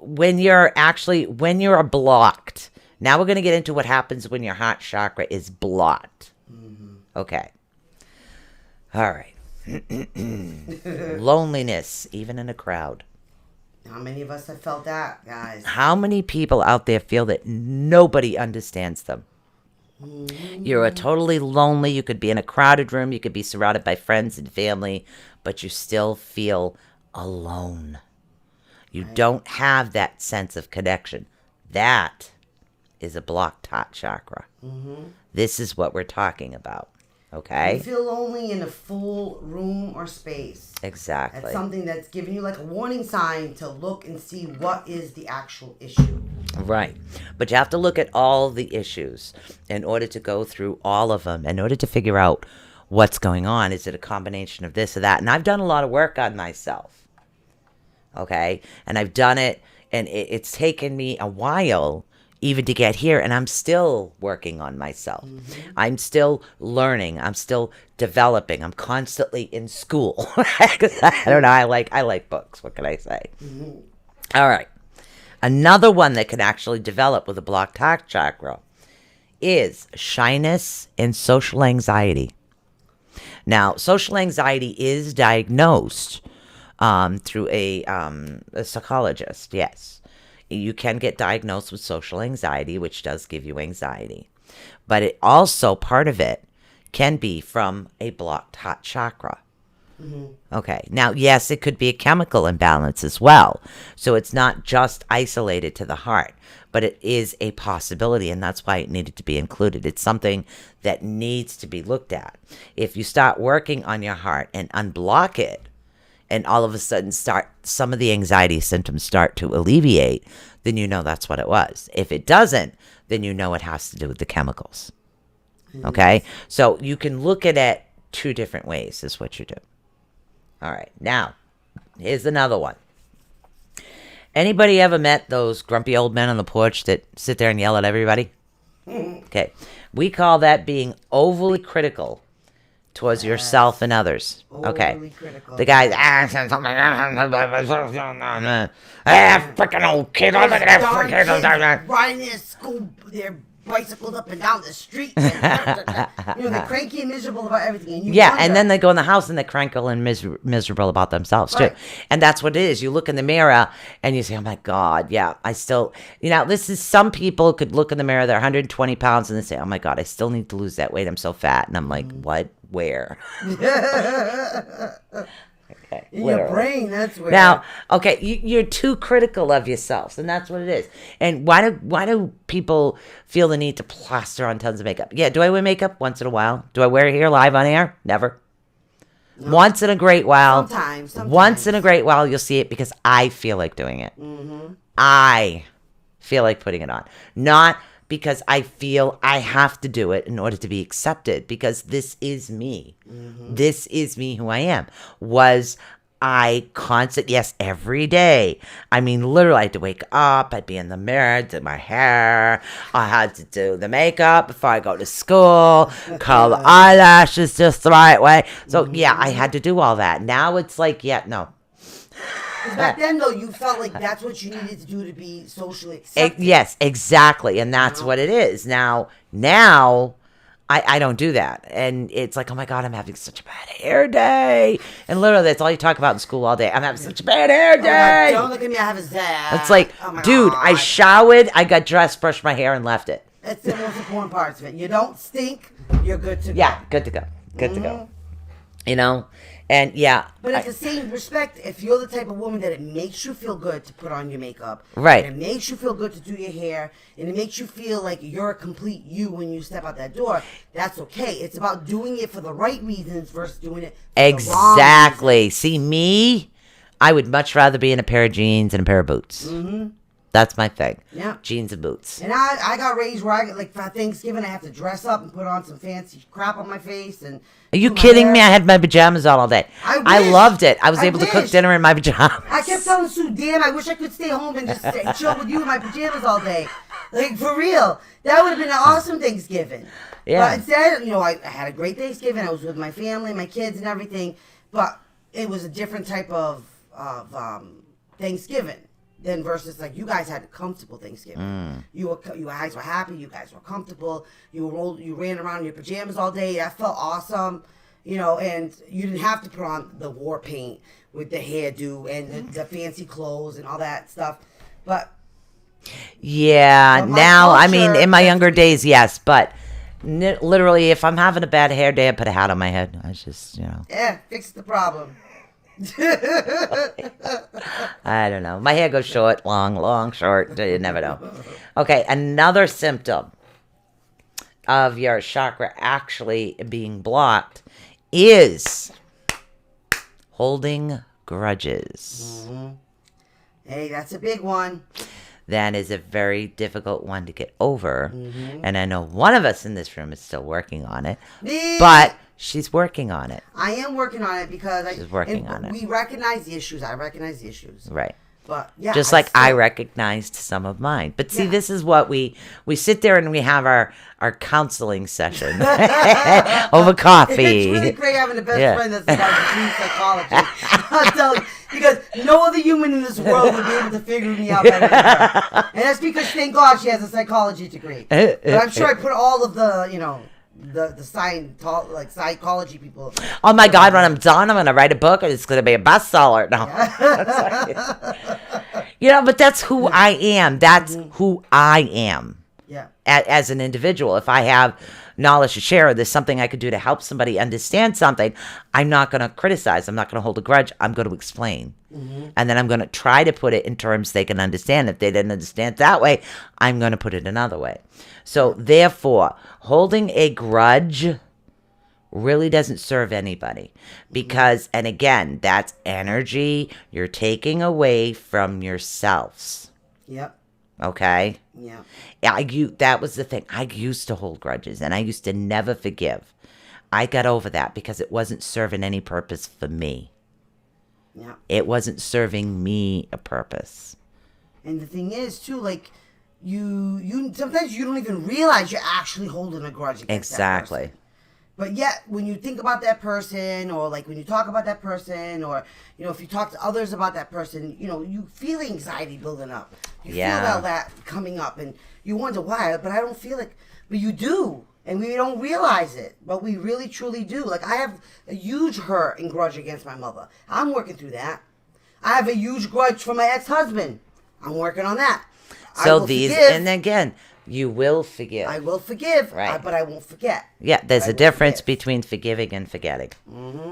when you're blocked. Now we're going to get into what happens when your heart chakra is blocked. Okay. All right. Loneliness, even in a crowd. How many of us have felt that, guys? How many people out there feel that nobody understands them? You're totally lonely. You could be in a crowded room. You could be surrounded by friends and family, but you still feel alone. You don't have that sense of connection. That is a blocked heart chakra. This is what we're talking about. Okay? You feel lonely in a full room or space. Exactly. That's something that's giving you like a warning sign to look and see what is the actual issue. Right. But you have to look at all the issues in order to go through all of them, in order to figure out what's going on. Is it a combination of this or that? And I've done a lot of work on myself. Okay? And I've done it, and it's taken me a while even to get here, and I'm still working on myself. I'm still learning. I'm still developing. I'm constantly in school. I don't know. I like books. What can I say? All right. Another one that can actually develop with a blocked heart chakra is shyness and social anxiety. Now, social anxiety is diagnosed through a psychologist, yes. You can get diagnosed with social anxiety, which does give you anxiety. But it also, part of it, can be from a blocked heart chakra. Okay. Now, yes, it could be a chemical imbalance as well. So it's not just isolated to the heart, but it is a possibility, and that's why it needed to be included. It's something that needs to be looked at. If you start working on your heart and unblock it, and all of a sudden some of the anxiety symptoms start to alleviate, then you know that's what it was. If it doesn't, then you know it has to do with the chemicals. Okay? So you can look at it two different ways is what you do. All right. Now, here's another one. Anybody ever met those grumpy old men on the porch that sit there and yell at everybody? Okay. We call that being overly critical towards yourself and others. Okay. Overly critical. The guys, freaking old kid. Those darn kids riding their bicycles up and down the street. They're cranky and miserable about everything. And you Yeah, wonder, and then they go in the house and they're crankle and miserable about themselves too. Right. And that's what it is. You look in the mirror and you say, oh my God, yeah, I still, this is, some people could look in the mirror, they're 120 pounds, and they say, oh my God, I still need to lose that weight. I'm so fat. And I'm like, what? Where? Okay, in your literally. brain, that's where. Now, okay, you're too critical of yourselves, and that's what it is. And why do people feel the need to plaster on tons of makeup? Yeah, do I wear makeup once in a while? Do I wear it here live on air? Never. No. Once in a great while. Sometimes. Once in a great while, you'll see it because I feel like doing it. I feel like putting it on. Not because I feel I have to do it in order to be accepted, because this is me. This is me who I am. Was I constant? Yes, every day. I mean, literally, I had to wake up, I'd be in the mirror, do my hair, I had to do the makeup before I go to school, curl the eyelashes just the right way. So, yeah, I had to do all that. Now it's like, yeah, no. Because back then, though, you felt like that's what you needed to do to be socially accepted. Yes, exactly. And that's what it is. Now, I don't do that. And it's like, oh my God, I'm having such a bad hair day. And literally, that's all you talk about in school all day. I'm having such a bad hair day. Don't look at me, I have a zag. It's like, dude, I showered, I got dressed, brushed my hair, and left it. That's the most important parts of it. You don't stink, you're good to go. Yeah, good to go. Good to go. And yeah. But at the same respect, if you're the type of woman that it makes you feel good to put on your makeup, right, and it makes you feel good to do your hair, and it makes you feel like you're a complete you when you step out that door, that's okay. It's about doing it for the right reasons versus doing it for the wrong reasons. See, me, I would much rather be in a pair of jeans and a pair of boots. That's my thing. Yeah. Jeans and boots. And I got raised where for Thanksgiving, I have to dress up and put on some fancy crap on my face. And are you kidding me? I had my pajamas on all day. I loved it. I was able to cook dinner in my pajamas. I kept telling Sue, damn, I wish I could stay home and just chill with you in my pajamas all day. Like, for real. That would have been an awesome Thanksgiving. Yeah. But instead, I had a great Thanksgiving. I was with my family, my kids, and everything. But it was a different type of Thanksgiving. Then versus like you guys had a comfortable Thanksgiving. You guys were happy. You guys were comfortable. You ran around in your pajamas all day. That felt awesome, and you didn't have to put on the war paint with the hairdo and the fancy clothes and all that stuff. But yeah, now culture, I mean, in my younger days, yes, but Literally, if I'm having a bad hair day, I put a hat on my head. I just, Yeah, fix the problem. I don't know. My hair goes short, long, short. You never know. Okay, another symptom of your chakra actually being blocked is holding grudges. Hey, that's a big one. That is a very difficult one to get over. And I know one of us in this room is still working on it. Me. But she's working on it. I am working on it because She's working on it. We recognize the issues. I recognize the issues. Right. But yeah, Just like I still- recognized some of mine. But see, Yeah. this is what we sit there and we have our counseling session over coffee. It's really great having a best Yeah. friend that's about degree psychology. I'll tell you, because no other human in this world would be able to figure me out better than her. And that's because, thank God, she has a psychology degree. But I'm sure I put all of the, the psychology people. Oh my God, when I'm done, I'm going to write a book and it's going to be a bestseller. No. But that's who I am. That's who I am. Yeah. As an individual. If I have knowledge to share, or there's something I could do to help somebody understand something, I'm not going to criticize. I'm not going to hold a grudge. I'm going to explain. And then I'm going to try to put it in terms they can understand. If they didn't understand that way, I'm going to put it another way. So therefore, holding a grudge really doesn't serve anybody because, and again, that's energy you're taking away from yourselves. Yep. Okay? Yeah. That was the thing. I used to hold grudges and I used to never forgive. I got over that because it wasn't serving any purpose for me. Yeah. It wasn't serving me a purpose. And the thing is, too, like, you sometimes you don't even realize you're actually holding a grudge against that person. Exactly. But yet, when you think about that person, or like when you talk about that person, or if you talk to others about that person, you feel anxiety building up. You Yeah. feel all that coming up, and you wonder why. But I don't feel it. But you do, and we don't realize it. But we really, truly do. Like I have a huge hurt and grudge against my mother. I'm working through that. I have a huge grudge for my ex-husband. I'm working on that. I So will these, forgive. and again, you will forgive. I will forgive, Right. but I won't forget. Yeah, there's I a will difference forgive. between forgiving and forgetting.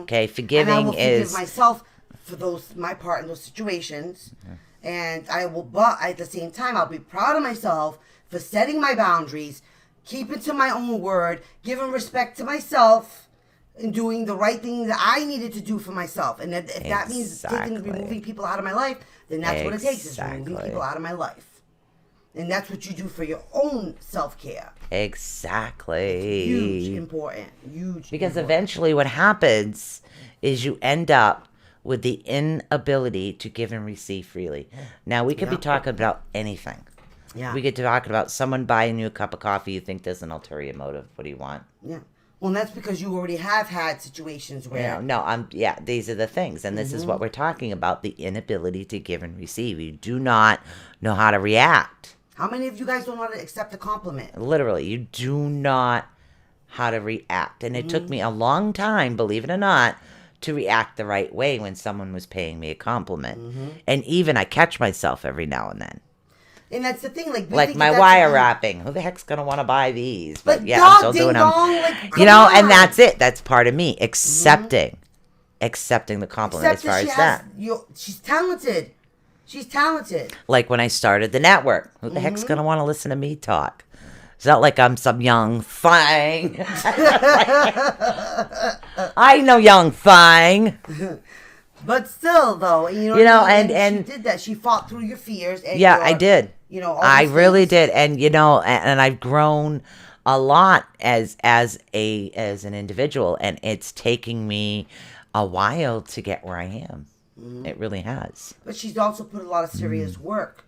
Okay, And I forgiving will forgive is myself for my part in those situations, and I will. But at the same time, I'll be proud of myself for setting my boundaries, keeping to my own word, giving respect to myself, and doing the right thing that I needed to do for myself. And if that means removing people out of my life, then that's what it takes: is removing Exactly. people out of my life. And that's what you do for your own self-care. exactly Huge, important, huge. because important. eventually what happens is you end up with the inability to give and receive freely. Now we could be talking about anything. Yeah. We could talk about someone buying you a cup of coffee. You think there's an ulterior motive. What do you want? Yeah. Well, and that's because you already have had situations where. These are the things. And this is what we're talking about, the inability to give and receive. You do not know how to react. How many of you guys don't know how to accept a compliment? Literally, you do not how to react. And it took me a long time, believe it or not, to react the right way when someone was paying me a compliment. And even I catch myself every now and then. And that's the thing, like we Like think my that's wire the- wrapping. Who the heck's going to want to buy these? But But yeah, I'm dog, still ding doing them. dong, like, You come know, on. and that's it. That's part of me. Accepting the compliment Except as far that as that. she's talented. She's talented. Like when I started the network. Who the heck's going to want to listen to me talk? It's not like I'm some young thing. I ain't no young thing. But still, though, you know, You know, what I mean? and- she did that. She fought through your fears. And Yeah, your- I did. You know, all I these really things. did. And and I've grown a lot as an individual, and it's taking me a while to get where I am. It really has. But she's also put a lot of serious work.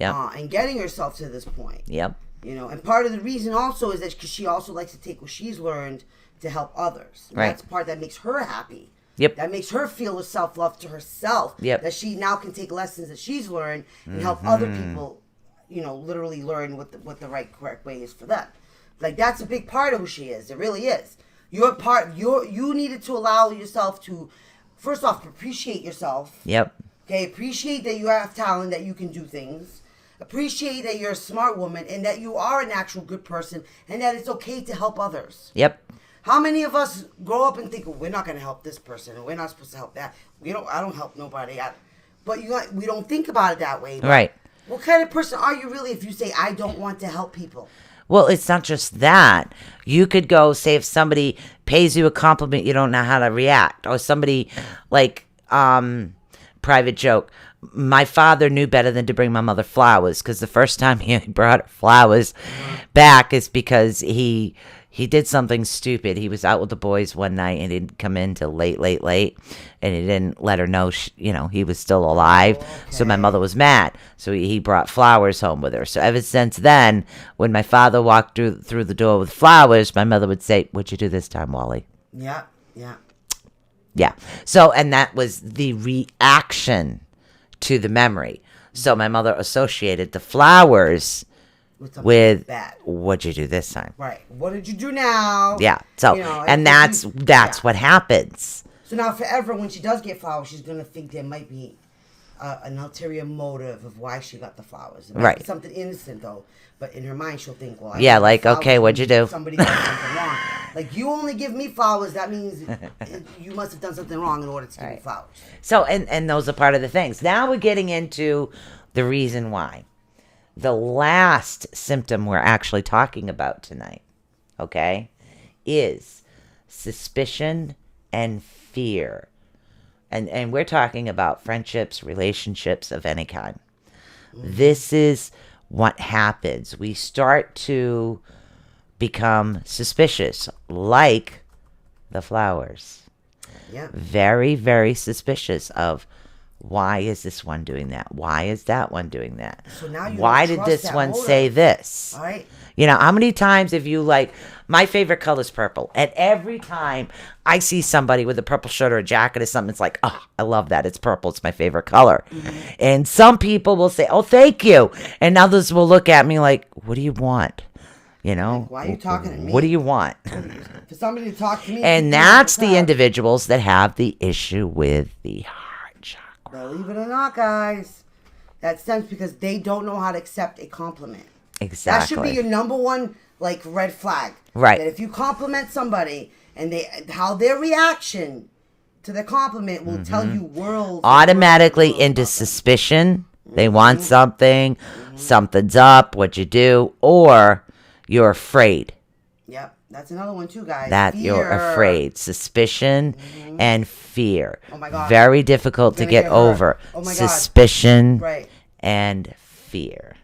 Yep. And getting herself to this point. Yep. You know, and part of the reason also is that because she also likes to take what she's learned to help others. And Right. That's the part that makes her happy. Yep. That makes her feel the self-love to herself. Yep. That she now can take lessons that she's learned and help other people, literally learn what the right, correct way is for them. Like, that's a big part of who she is. It really is. You needed to allow yourself to, first off, appreciate yourself. Yep. Okay, appreciate that you have talent, that you can do things. Appreciate that you're a smart woman and that you are an actual good person and that it's okay to help others. Yep. How many of us grow up and think, well, we're not going to help this person, and we're not supposed to help that? I don't help nobody. But we don't think about it that way. But Right. what kind of person are you really if you say, I don't want to help people? Well, it's not just that. You could go say if somebody pays you a compliment, you don't know how to react, or somebody like private joke. My father knew better than to bring my mother flowers because the first time he brought her flowers back is because he did something stupid. He was out with the boys one night and he didn't come in till late, and he didn't let her know, he was still alive. So my mother was mad. So he brought flowers home with her. So ever since then, when my father walked through the door with flowers, my mother would say, "What'd you do this time, Wally?" Yeah. Yeah. So, and that was the reaction to the memory. So my mother associated the flowers with bad. "What'd you do this time?" Right. What did you do now? Yeah. So, and that's what happens. So now forever, when she does get flowers, she's going to think there might be an ulterior motive of why she got the flowers. It might be something innocent, though. But in her mind, she'll think, well, okay, what'd you do? Somebody did something wrong. Like, you only give me flowers, that means you must have done something wrong in order to give me flowers. So, and those are part of the things. Now we're getting into the reason why. The last symptom we're actually talking about tonight, okay, is suspicion and fear. And we're talking about friendships, relationships of any kind. This is what happens. We start to become suspicious, like the flowers. Yeah. Very, very suspicious of, why is this one doing that? Why is that one doing that? So now you why don't did trust this that one motive. say this? All right. How many times have you my favorite color is purple. And every time I see somebody with a purple shirt or a jacket or something, it's like, oh, I love that. It's purple. It's my favorite color. Mm-hmm. And some people will say, oh, thank you. And others will look at me like, what do you want? Like, why are you talking to me? What do you want? For somebody to talk to me. And that's the individuals that have the issue with the heart chakra. Believe it or not, guys. That stems because they don't know how to accept a compliment. Exactly. That should be your number one, red flag. Right. That if you compliment somebody and how their reaction to the compliment will tell you worlds. Automatically into suspicion. They want something. Something's up. What you do. Or you're afraid. Yep. That's another one too, guys. That fear. you're afraid. Suspicion and fear. Oh my God. Very difficult to get over. Oh my God. Suspicion Right. and fear.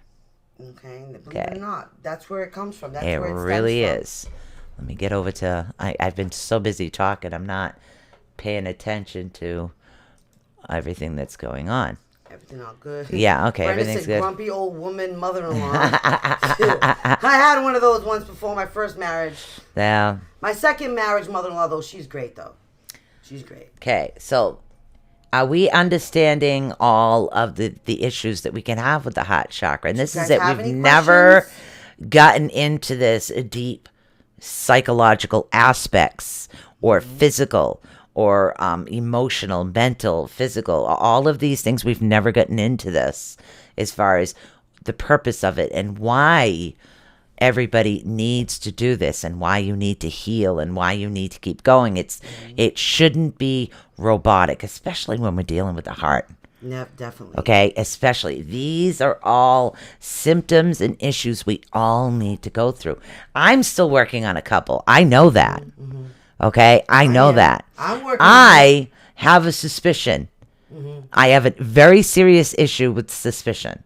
Okay. Believe it or not, that's where it comes from. That's It where it really stems is. Let me get over to. I've been so busy talking, I'm not paying attention to everything that's going on. from. Everything all good. Yeah, okay, Brenda everything's said, good. Grumpy old woman, mother-in-law. I had one of those once before my first marriage. Yeah. My second marriage, mother-in-law, though, she's great, though. She's great. Okay, so are we understanding all of the issues that we can have with the heart chakra? And this You is guys it. have We've any never questions? gotten into this deep psychological aspects or physical or emotional, mental, physical, all of these things. We've never gotten into this as far as the purpose of it and why everybody needs to do this and why you need to heal and why you need to keep going. It shouldn't be robotic, especially when we're dealing with the heart. Definitely. Okay, especially these are all symptoms and issues we all need to go through. I'm still working on a couple. I know that. Okay, I know am. that. I'm working I have a suspicion. I have a very serious issue with suspicion.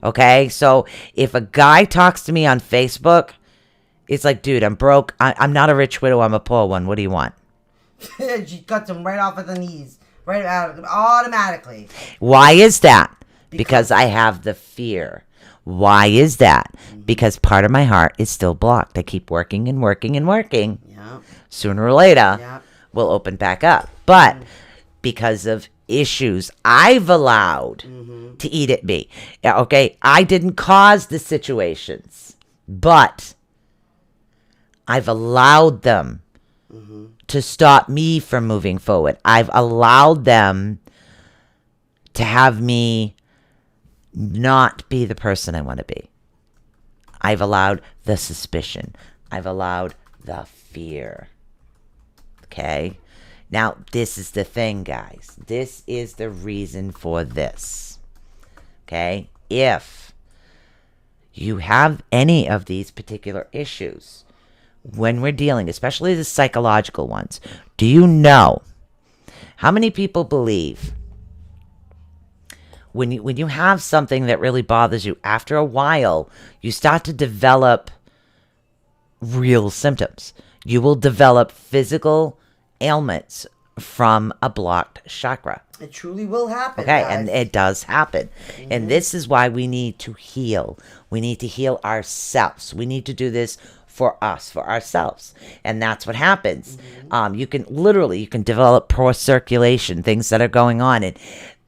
Okay, so if a guy talks to me on Facebook, it's like, dude, I'm broke. I'm not a rich widow. I'm a poor one. What do you want? She cuts him right off at the knees. Right out automatically. Why is that? Because I have the fear. Why is that? Because part of my heart is still blocked. I keep working and working and working. Yeah. Sooner or later, Yeah. will open back up. But because of issues I've allowed to eat at me. Okay, I didn't cause the situations, but I've allowed them to stop me from moving forward. I've allowed them to have me not be the person I want to be. I've allowed the suspicion. I've allowed the fear. Okay? Now, this is the thing, guys. This is the reason for this. Okay? If you have any of these particular issues, when we're dealing, especially the psychological ones, do you know how many people believe when you have something that really bothers you, after a while, you start to develop real symptoms. You will develop physical ailments from a blocked chakra. It truly will happen. Okay, guys. and it does happen. And this is why we need to heal. We need to heal ourselves. We need to do this for us, for ourselves. And that's what happens. You can develop poor circulation, things that are going on. And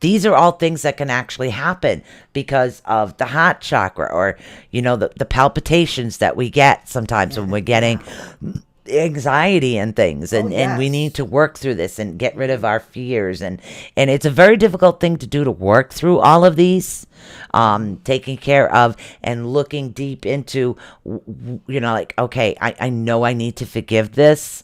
these are all things that can actually happen because of the heart chakra, or, the palpitations that we get sometimes when we're getting anxiety and things, and we need to work through this and get rid of our fears, and it's a very difficult thing to do, to work through all of these, taking care of and looking deep into, okay, I know I need to forgive this,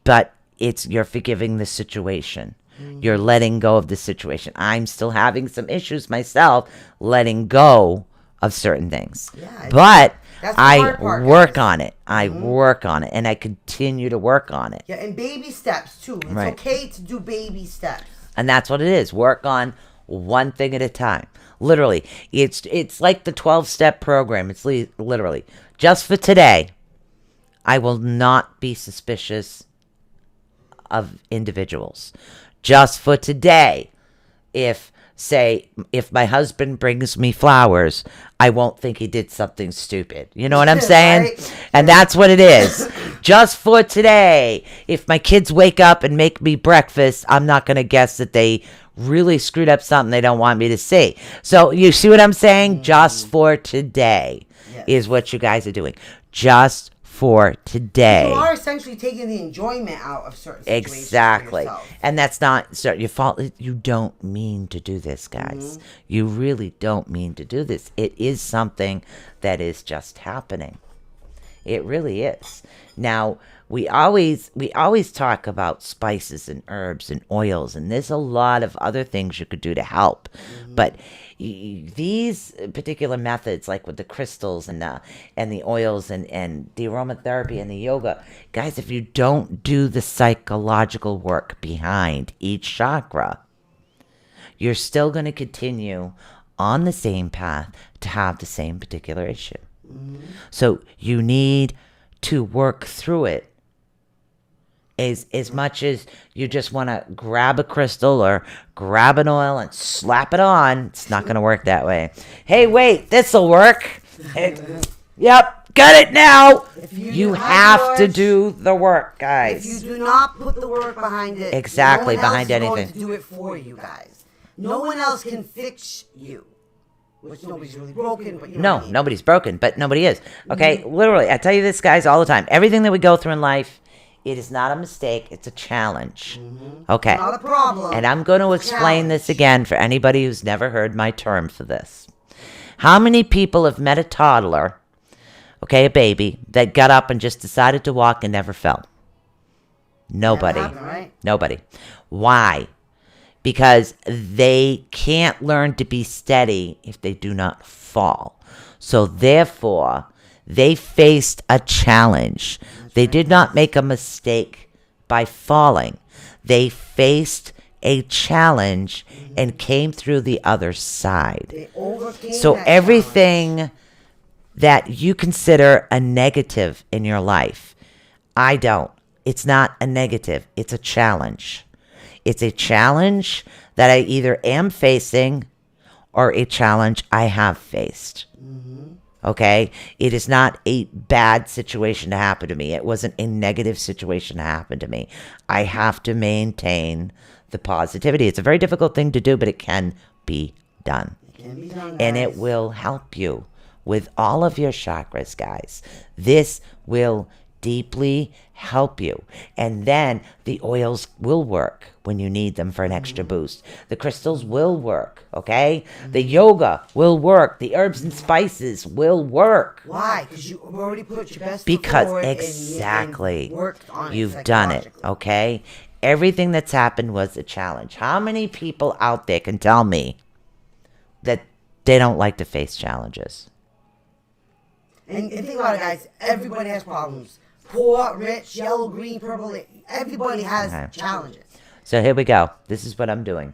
but you're forgiving the situation. You're letting go of the situation. I'm still having some issues myself, letting go of certain things. Yeah, but that's the I hard part, work guys. on it. I work on it, and I continue to work on it. Yeah, and baby steps too. It's Right. okay to do baby steps. And that's what it is. Work on one thing at a time. Literally, it's like the 12-step program. It's literally just for today. I will not be suspicious of individuals. Just for today, if my husband brings me flowers, I won't think he did something stupid. You know what I'm saying? Right. And that's what it is. Just for today, if my kids wake up and make me breakfast, I'm not going to guess that they really screwed up something they don't want me to see. So you see what I'm saying? Just for today is what you guys are doing. Just for today. You are essentially taking the enjoyment out of certain situations. For Exactly. yourself. And that's not your fault. You don't mean to do this, guys. You really don't mean to do this. It is something that is just happening. It really is. Now, we always talk about spices and herbs and oils, and there's a lot of other things you could do to help. But these particular methods, like with the crystals and the oils and the aromatherapy and the yoga, guys, if you don't do the psychological work behind each chakra, you're still going to continue on the same path to have the same particular issue. So you need to work through it. As much as you just want to grab a crystal or grab an oil and slap it on, it's not going to work that way. Hey, wait, this'll work. Yep, got it now. You have to do the work, guys. If you do not put the work behind it, Exactly, no one behind else is anything. going to do it for you guys. No one else can fix you. Which nobody's really broken, but you know No, what I mean. nobody's broken, but nobody is. Okay, literally, I tell you this, guys, all the time. Everything that we go through in life, it is not a mistake. It's a challenge. Okay. Not a problem. And I'm going to explain this again for anybody who's never heard my term for this. How many people have met a toddler, okay, a baby, that got up and just decided to walk and never fell? Nobody. That happened, right? Nobody. Why? Because they can't learn to be steady if they do not fall. So therefore, they faced a challenge. They did not make a mistake by falling. They faced a challenge and came through the other side. They overcame So that everything that you consider a negative in your life, I don't. It's not a negative. It's a challenge. It's a challenge that I either am facing or a challenge I have faced. Okay? It is not a bad situation to happen to me. It wasn't a negative situation to happen to me. I have to maintain the positivity. It's a very difficult thing to do, but it can be done. It can be done, And guys. it will help you with all of your chakras, guys. This will deeply help you. And then the oils will work when you need them for an extra boost. The crystals will work, okay? The yoga will work. The herbs and spices will work. Why? Because you already put your best foot Because forward exactly, and worked on it you've done it, psychologically. okay? Everything that's happened was a challenge. How many people out there can tell me that they don't like to face challenges? And think about it, guys. Everybody has problems. Poor, rich, yellow, green, purple. Everybody has Okay. challenges. So here we go. This is what I'm doing.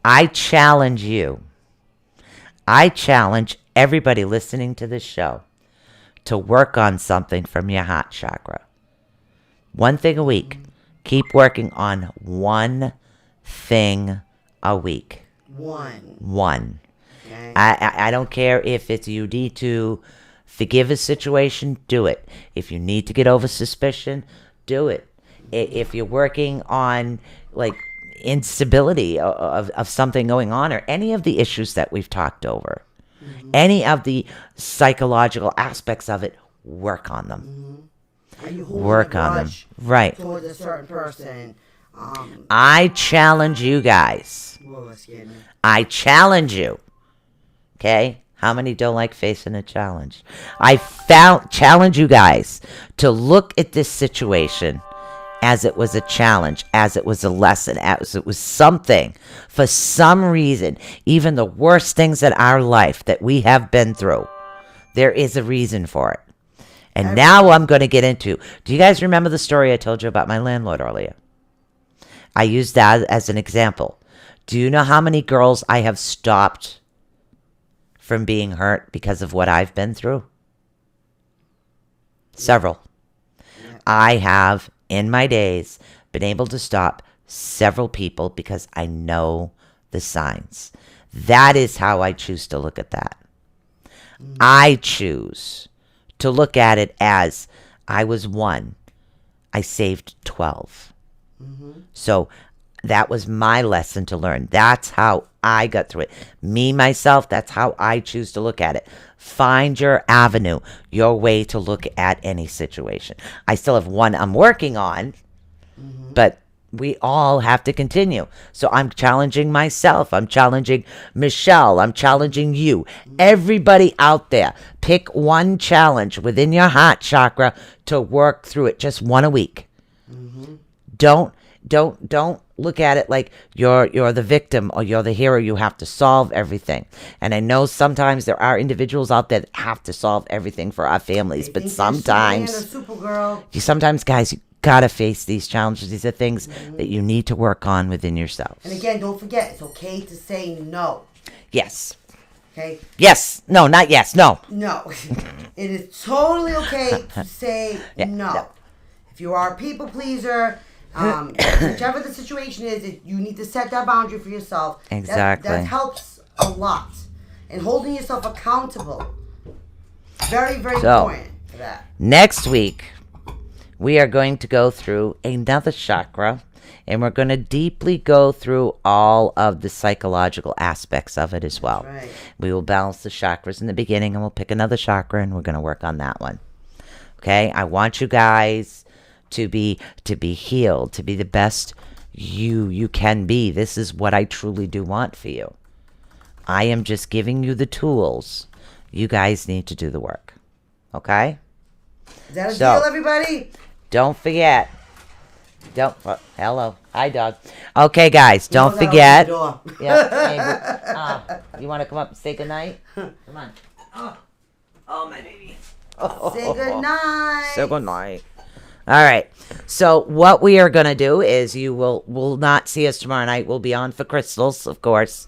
I challenge you. I challenge everybody listening to this show to work on something from your heart chakra. One thing a week. Keep working on one thing a week. One. Okay. I don't care if it's you need to forgive a situation, do it. If you need to get over suspicion, do it. If you're working on like instability of something going on or any of the issues that we've talked over, any of the psychological aspects of it, work on them. Are you holding Work a on them. grudge Right. towards a certain person? I challenge you guys. Whoa, that scared me. I challenge you. Okay? How many don't like facing a challenge? I challenge you guys to look at this situation as it was a challenge, as it was a lesson, as it was something. For some reason, even the worst things in our life that we have been through, there is a reason for it. And now I'm going to get into, do you guys remember the story I told you about my landlord earlier? I used that as an example. Do you know how many girls I have stopped from being hurt because of what I've been through? Several. I have, in my days, been able to stop several people because I know the signs. That is how I choose to look at that. I choose to look at it as I was 1. I saved 12. So that was my lesson to learn. That's how I got through it. Me, myself, that's how I choose to look at it. Find your avenue, your way to look at any situation. I still have one I'm working on, but we all have to continue. So I'm challenging myself. I'm challenging Michelle. I'm challenging you. Everybody out there, pick one challenge within your heart chakra to work through it. Just one a week. Don't look at it like you're the victim or you're the hero. You have to solve everything. And I know sometimes there are individuals out there that have to solve everything for our families, but sometimes sometimes guys, you gotta face these challenges. These are things that you need to work on within yourselves. And again, don't forget, it's okay to say no. Yes. Okay? Yes. No, not yes. No. No. It is totally okay to say no. no. If you are a people pleaser, whichever the situation is, you need to set that boundary for yourself. Exactly. That helps a lot. And holding yourself accountable. Very, very important for that. Next week, we are going to go through another chakra, and we're going to deeply go through all of the psychological aspects of it as well. Right. We will balance the chakras in the beginning, and we'll pick another chakra, and we're going to work on that one. Okay? I want you guys to be healed, to be the best you can be. This is what I truly do want for you. I am just giving you the tools. You guys need to do the work. Okay? Is that a deal, everybody? Don't forget. Hello. Hi, dog. Okay, guys, don't He knows forget. how to open the door. Yeah. You want to come up and say goodnight? Come on. Oh, my baby. Say goodnight. Say goodnight. All right. So what we are going to do is you will not see us tomorrow night. We'll be on for crystals, of course.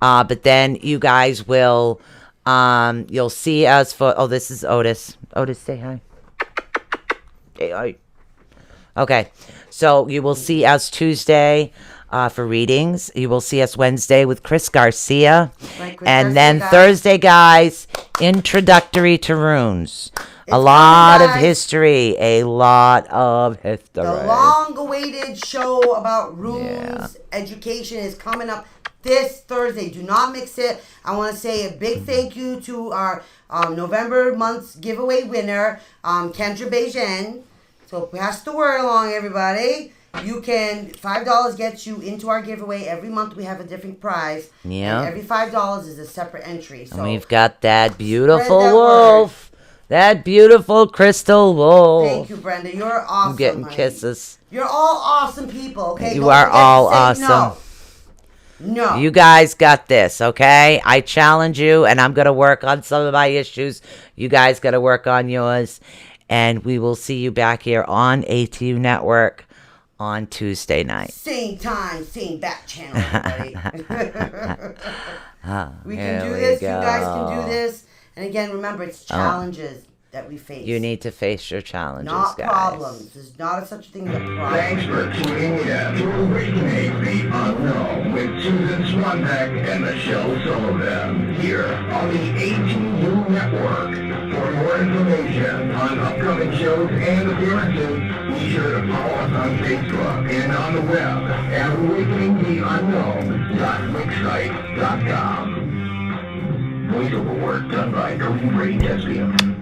But then you guys will, you'll see us for, this is Otis. Otis, say hi. Say hi. Okay. So you will see us Tuesday for readings. You will see us Wednesday with Chris Garcia. Right, Chris and Garcia, then guys. Thursday, guys, introductory to runes. A lot of history. A lot of history. The long-awaited show about runes education is coming up this Thursday. Do not mix it. I want to say a big thank you to our November month's giveaway winner, Kendra Beijing. So pass the word along, everybody. You can $5 gets you into our giveaway. Every month we have a different prize. Yeah. And every $5 is a separate entry. So And we've got that beautiful that wolf. That beautiful crystal wolf. thank you, Brenda. You're awesome. I'm getting honey. kisses. You're all awesome people. Okay. You Don't are forget to all say awesome. No. You guys got this, okay? I challenge you, and I'm going to work on some of my issues. You guys got to work on yours. And we will see you back here on ATU Network on Tuesday night. Same time, same back channel, everybody. We can do Here we this. You guys go. can do this. And again, remember, it's challenges that we face. You need to face your challenges, not guys. problems. There's not such a thing as a problem. Thanks for tuning in to Awakening the Unknown with Susan Swanbeck and Michelle Sullivan here on the ATU Network. For more information on upcoming shows and appearances, be sure to follow us on Facebook and on the web at awakeningtheunknown.wixsite.com. Voiceover work done by Cody Brady Tespian.